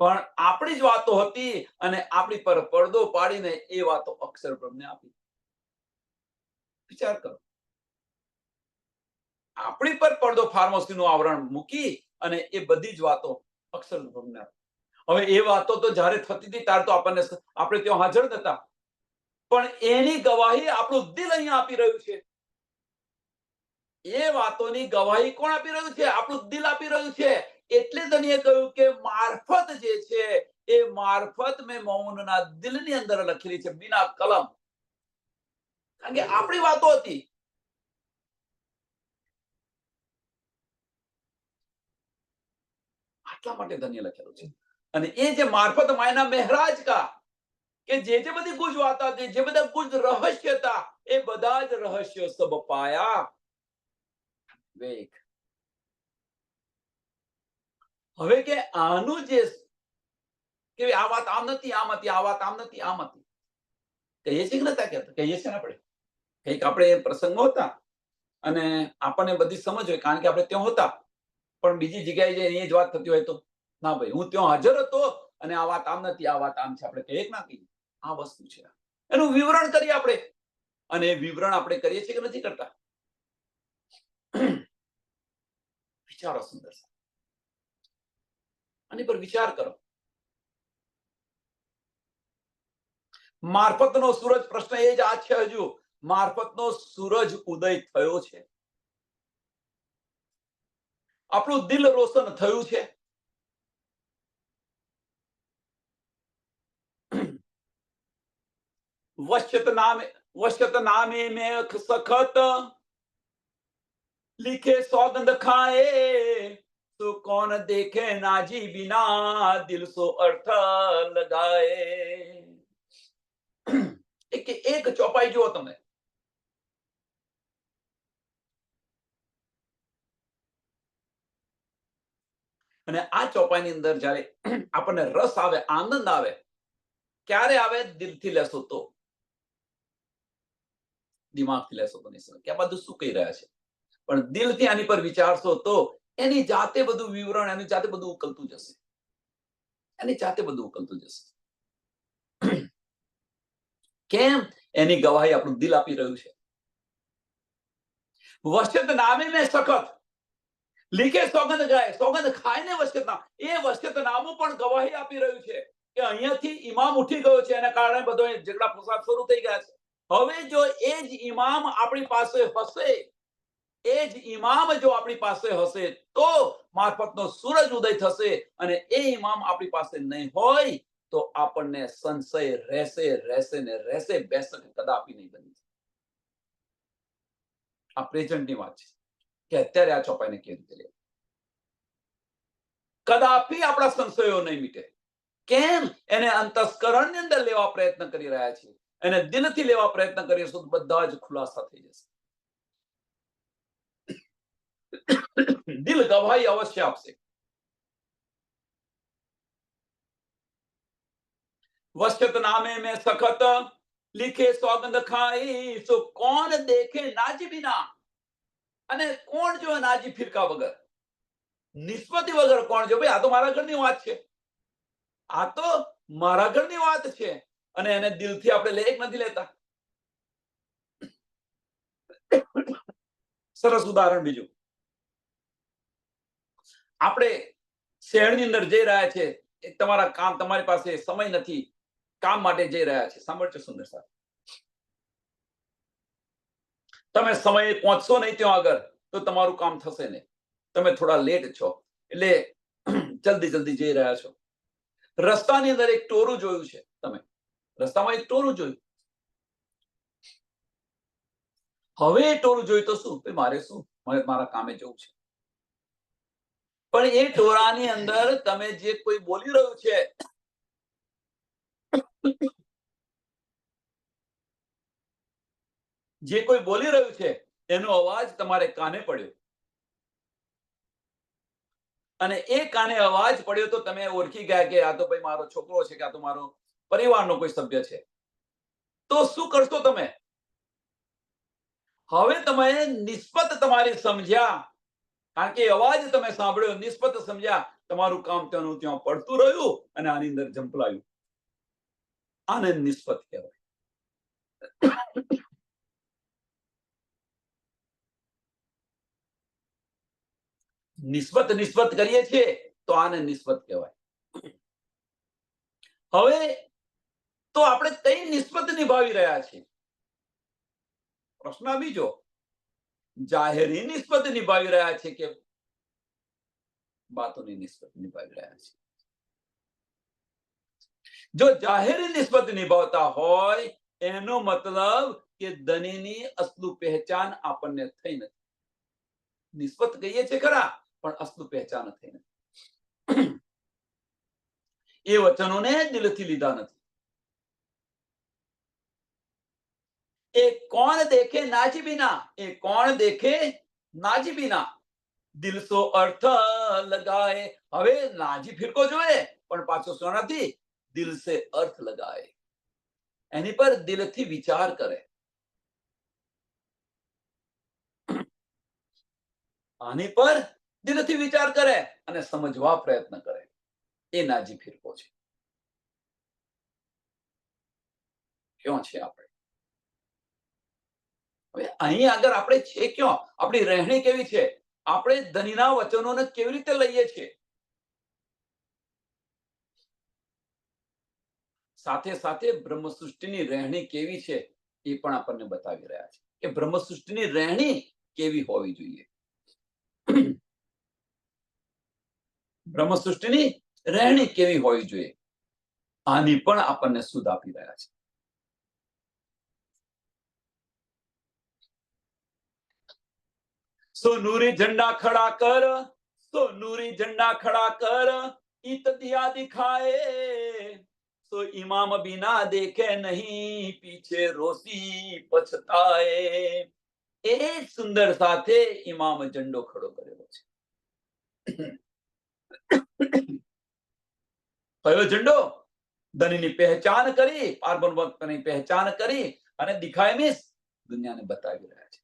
પણ આપણી જ વાતો હતી, અને આપણી પર પડદો પાડીને એ વાતો અક્ષર બ્રહ્મને આપી. વિચાર કરો, આપણી પર પડદો ફાર્મસીનું આવરણ મૂકી અને એ બધી જ વાતો અક્ષર બ્રહ્મને આપી. હવે એ વાતો તો જ્યારે થતી હતી ત્યારે તો આપણે ત્યાં હાજર નતા, પણ એની ગવાહી આપણું દિલ અહીંયા આપી રહ્યું છે. એ વાતોની ગવાહી કોણ આપી રહ્યું છે? આપણું દિલ આપી રહ્યું છે. એટલે ધણીએ કહ્યું કે મારફત જે છે એ મારફત મેં મૌનના દિલની અંદર લખેલી છે, બિના કલમ. કારણ કે આપણી વાતો હતી. આટલા માટે ધન્ય લખેલું છે. અને એ જે મારફત માયના મહેરાજ કા, કે જે બધી ગુજ વાતા હતી, જે બધા ગુજ રહસ્ય હતા, એ બધા જ રહસ્યો સબ પાયા વેગ. હવે કે આનું જે કે આ વાત આમ નથી, આમ હતી, આ વાત આમ નથી, આમ હતી, કહીએ છીએ કે નતા કહેતા? કહીએ છીએ ને આપણે. કંઈક આપણે પ્રસંગો હતા અને આપણને બધી સમજ હોય, કારણ કે આપણે ત્યાં હતા. પણ બીજી જગ્યાએ જે એ જ વાત થતી હોય તો, ના ભાઈ, હું ત્યાં હાજર હતો અને આ વાત આમ નથી, આ વાત આમ છે. આપણે કહીએ ના કહીએ? આ વસ્તુ છે, એનું વિવરણ કરીએ આપણે. અને એ વિવરણ આપણે કરીએ છીએ કે નથી કરતા? વિચારો સુંદર, આની પર વિચાર કરો. મારફતનો સૂરજ, પ્રશ્ન એ જ આ છે. હજુ મારફતનો સૂરજ ઉદય થયો છે, આપણું દિલ રોશન થયું છે. वश्यत नामे में सखत लिखे सौगंध खाए, तो कौन देखे नाजी बिना दिल सो अर्थ लगाए. એક ચોપાઈ જુઓ તમે. અને આ ચોપાઈની અંદર જ્યારે આપણને રસ આવે, આનંદ આવે, ક્યારે આવે? દિલથી લેશો તો. દિમાગથી લેશો તો નહીં સમજ કે આ બધું શું કહી રહ્યા છે, પણ દિલથી આની પર વિચારશો તો એની જાતે બધું વિવરણ, એની જાતે બધું ઉકલતું જશે, એની જાતે બધું ઉકલતું જશે. કેમ? એની ગવાહી આપણું દિલ આપી રહ્યું છે. વશ્યત નામે મેં સખત લીખે સોગંદ ગાય, સોગંદ ખાઈને વશ્યત નામ, એ વશ્યત નામું પણ ગવાહી આપી રહ્યું છે કે અહીંયાથી ઇમામ ઉઠી ગયો છે, એના કારણે બધો ઝઘડા ફસાદ શરૂ થઈ ગયા છે. હવે જો એ જ ઇમામ આપણી પાસે હશે, એ જ ઇમામ જો આપણી પાસે હશે, તો મારફતનો સૂરજ ઉદય થશે. અને એ ઇમામ આપણી પાસે નહીં હોય તો આપણને સંશય રહેશે ને રહેશે, બેસક કદાપી નહીં બની. આ પ્રેઝન્ટની વાત છે કે અત્યારે આ ચોપાઈને કેવી રીતે લે. કદાપી આપણા સંશયો નહીં મીટે. કેમ? એને અંતસ્કરણની અંદર લેવા પ્રયત્ન કરી રહ્યા છીએ, એને દિલથી લેવા પ્રયત્ન કરીશું, બધા જ ખુલાસા થઈ જશે. દિલ ગવાહી અવશ્ય આપશે. वश्यत नामे में सखत लिखे सौगंध खाई, सो कौन देखे नाजी बिना. અને કોણ જો નાજી ફિરકા વગર, નિસ્બતી વગર કોણ જો? ભાઈ, આ તો મારા ઘરની વાત છે, આ તો મારા ઘરની વાત છે અને એને દિલથી આપણે લે નથી લેતા. સરસ ઉદાહરણ બીજું, આપણે શહેરની અંદર જઈ રહ્યા છે, તમારા કામ, તમારી પાસે સમય નથી, કામ માટે જઈ રહ્યા છે. સાંભળજો સુંદર સાહેબ, તમે સમયે પહોંચશો નહીં ત્યાં આગળ તો તમારું કામ થશે નહીં. તમે થોડા લેટ છો એટલે જલ્દી જલ્દી જઈ રહ્યા છો. રસ્તાની અંદર એક ટોરું જોયું છે, તમે રસ્તામાં એક ટોરું જોયું. હવે એ ટોરું જોયું તો શું, મારે શું, મારા કામે જવું છે. પણ એ ટોરાની અંદર તમે જે કોઈ બોલી રહ્યું છે, જે કોઈ બોલી રહ્યું છે એનો અવાજ તમારે કાને પડ્યો અને એ કાને અવાજ પડ્યો તો તમે ઓળખી ગયા કે આ તો ભાઈ મારો છોકરો છે કે આ તો મારો પરિવારનો કોઈ સભ્ય છે. તો શું કરશો તમે? હવે તમે નિસ્બત તમારી સમજ્યા, કારણ કે અવાજ તમે સાંભળ્યો, નિસ્બત સમજ્યા, તમારું કામ ત્યાંનું ત્યાં પડતું રહ્યું અને આની અંદર ઝંપલાયું. આને નિસ્બત કહેવાય. નિસ્બત કરીએ છીએ તો આને નિસ્બત કહેવાય. હવે તો આપણે કઈ નિસ્બત નિભાવી રહ્યા છીએ? પ્રશ્ન બીજો, જાહેરી નિસ્બત નિભાવી રહ્યા છે કે બાતોની નિસ્બત નિભાવી રહ્યા છે? જો જાહેરી નિસ્બત નિભાવતા હોય એનો મતલબ કે ધનીની અસલું પહેચાન આપણને થઈ નથી. નિસ્બત કહીએ છે ખરા, પણ અસલું પહેચાન થઈ નથી. એ વચનોને દિલથી લીધા નથી. એ કોણ દેખે નાજી બિના, એ કોણ દેખે નાજી બિના દિલ સો અર્થ લગાએ. હવે નાજી ફિરકો જોયે પણ પાછો શું નથી, દિલ સે અર્થ લગાએ. એની પર દિલથી વિચાર કરે. આની પર દિલથી વિચાર કરે અને સમજવા પ્રયત્ન કરે. એ નાજી ફિરકો છે. ક્યાં છે આપણે? હવે અહીં આગળ આપણે છે ક્યાં? આપણી રહેણી કેવી છે? આપણે ધનીના વચનોને કેવી રીતે લઈએ છીએ? સાથે સાથે બ્રહ્મ સૃષ્ટિની રહેણી કેવી છે એ પણ આપણને બતાવી રહ્યા છે કે બ્રહ્મ સૃષ્ટિની રહેણી કેવી હોવી જોઈએ. બ્રહ્મ સૃષ્ટિની રહેણી કેવી હોવી જોઈએ, આની પણ આપણને સુધ આપી રહ્યા છે. સો નૂરી ઝંડા ખડા કર, સો નૂરી ઝંડા ખડા કર, ઈત દિયા દિખાએ. તો ઇમામ બિના દેખે નહીં, પીછે રોશી પછતાએ. એ સુંદર સાથે ઇમામ ઝંડો ખડો કરેલો છે. કયો ઝંડો? ધનીની પહેચાન કરી, પારબ્રહ્મની પહેચાન કરી અને દિખાય મીન્સ દુનિયાને બતાવી રહ્યા છે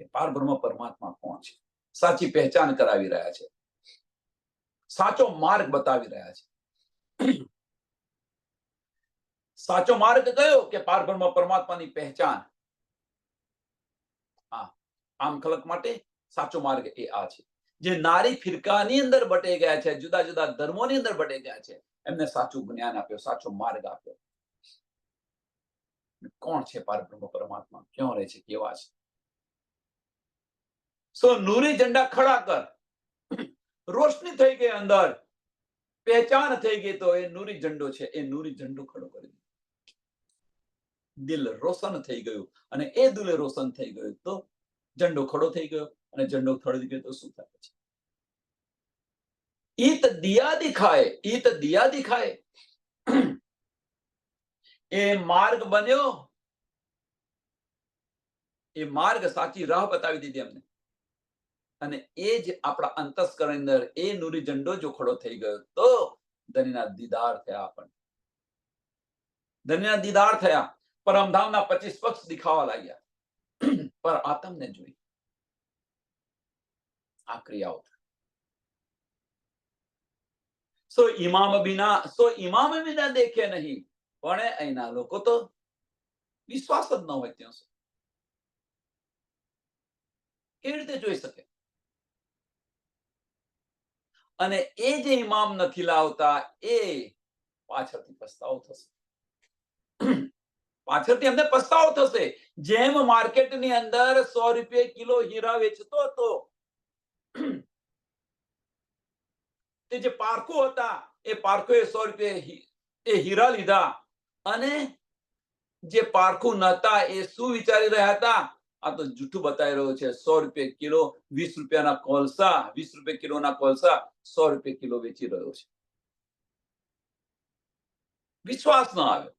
કે પારબ્રહ્મ પરમાત્મા કોણ છે. સાચી પહેચાન કરાવી રહ્યા છે, સાચો માર્ગ બતાવી રહ્યા છે. સાચો માર્ગ કયો? કે પારબ્રહ્મ પરમાત્માની પહેચાન. આમ ખલક માટે સાચો માર્ગ એ આ છે. જે નારી ફિરકાની અંદર બટાઈ ગયા છે, જુદા જુદા ધર્મોની અંદર બટાઈ ગયા છે, એમને સાચું જ્ઞાન આપ્યો, સાચો માર્ગ આપ્યો. કોણ છે પારબ્રહ્મ પરમાત્મા? ક્યાં રહે છે? કેવા છે? સો નૂરી ઝંડા ખડા કર. રોશની થઈ ગઈ, અંદર પહેચાન થઈ ગઈ, તો એ નૂરી ઝંડો છે. એ નૂરી ઝંડો ખડો કરી દીધો. દિલ રોશન થઈ ગયું અને એ દિલ રોશન થઈ ગયું તો ઝંડો ખડો થઈ ગયો અને ઝંડો ખડી ગયો તો શું થાય છે? ઈત દિયા દિખાય, ઈત દિયા દિખાય. એ માર્ગ બન્યો, એ માર્ગ સાચી રાહ બતાવી દીધી અમને. અને એ જ આપણા અંતસ્કરણ અંદર એ નૂરી ઝંડો જો ખડો થઈ ગયો તો ધનીના દીદાર થયા. આપણને ધનીના દીદાર થયા. પરમધામના 25 પક્ષ દિખાવા લાગ્યા. પર આત્મને જોઈ આ ક્રિયાઓ. સો ઇમામ બિના દેખે નહીં. પણ અહીંના લોકો તો વિશ્વાસ જ ન હોય ત્યાં સુધી કેવી રીતે જોઈ શકે? અને એ જે ઇમામ નથી લાવતા એ પાછળથી પસ્તાવો થશે. પાછળથી એમને પસ્તાવો થશે. જેમ માર્કેટની અંદર 100 રૂપિયા કિલો હીરા વેચતો હતો, તે જે પારખો હતા એ પારખોએ 100 રૂપિયા એ હીરા લીધા, અને જે પારખું નતા એ શું વિચારી રહ્યા હતા? આ તો જૂઠું બતાવી રહ્યો છે. 100 રૂપિયા કિલો, 20 રૂપિયાના કોલસા, 20 રૂપિયા કિલોના કોલસા 100 રૂપિયા કિલો વેચી રહ્યો છે. વિશ્વાસ ન આવ્યો.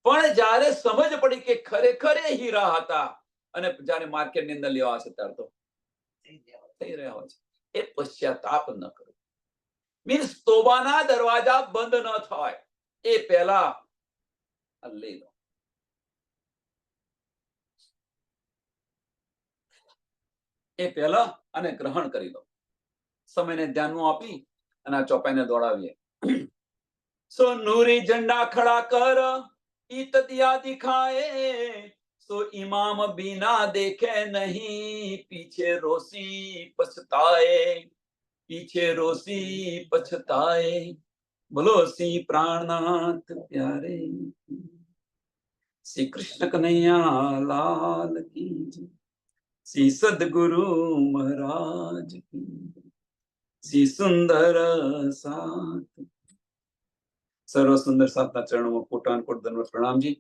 પણ જ્યારે સમજ પડી કે ખરેખર એ હીરા હતા, અને જ્યારે માર્કેટની અંદર લેવા છે ત્યારે તો થઈ રહ્યા હોય છે. એ પશ્ચાતાપ ન કરો. મીન્સ તોબાના દરવાજા બંધ ન થાય એ પહેલા લઈ લો. એ પહેલા અને ગ્રહણ કરી લો. સમયને ધ્યાનમાં આપી અને આ ચોપાઈને દોડાવીએ. સો નૂરી ઝંડા ખડા કર, ઈત દિયા દિખાએ, સો ઇમામ बिना देखे नहीं, पीछे रोसी पछताए, पीछे रोसी पछताए, बोलो श्री प्राणनाथ प्यारे, श्री कृष्ण कन्हैया लाल की जय, श्री सदगुरु महाराज की, श्री सुंदर साथ. સર્વ સુંદર સાતના ચરણોમાં કોટાન કોટ દંડવત પ્રણામજી.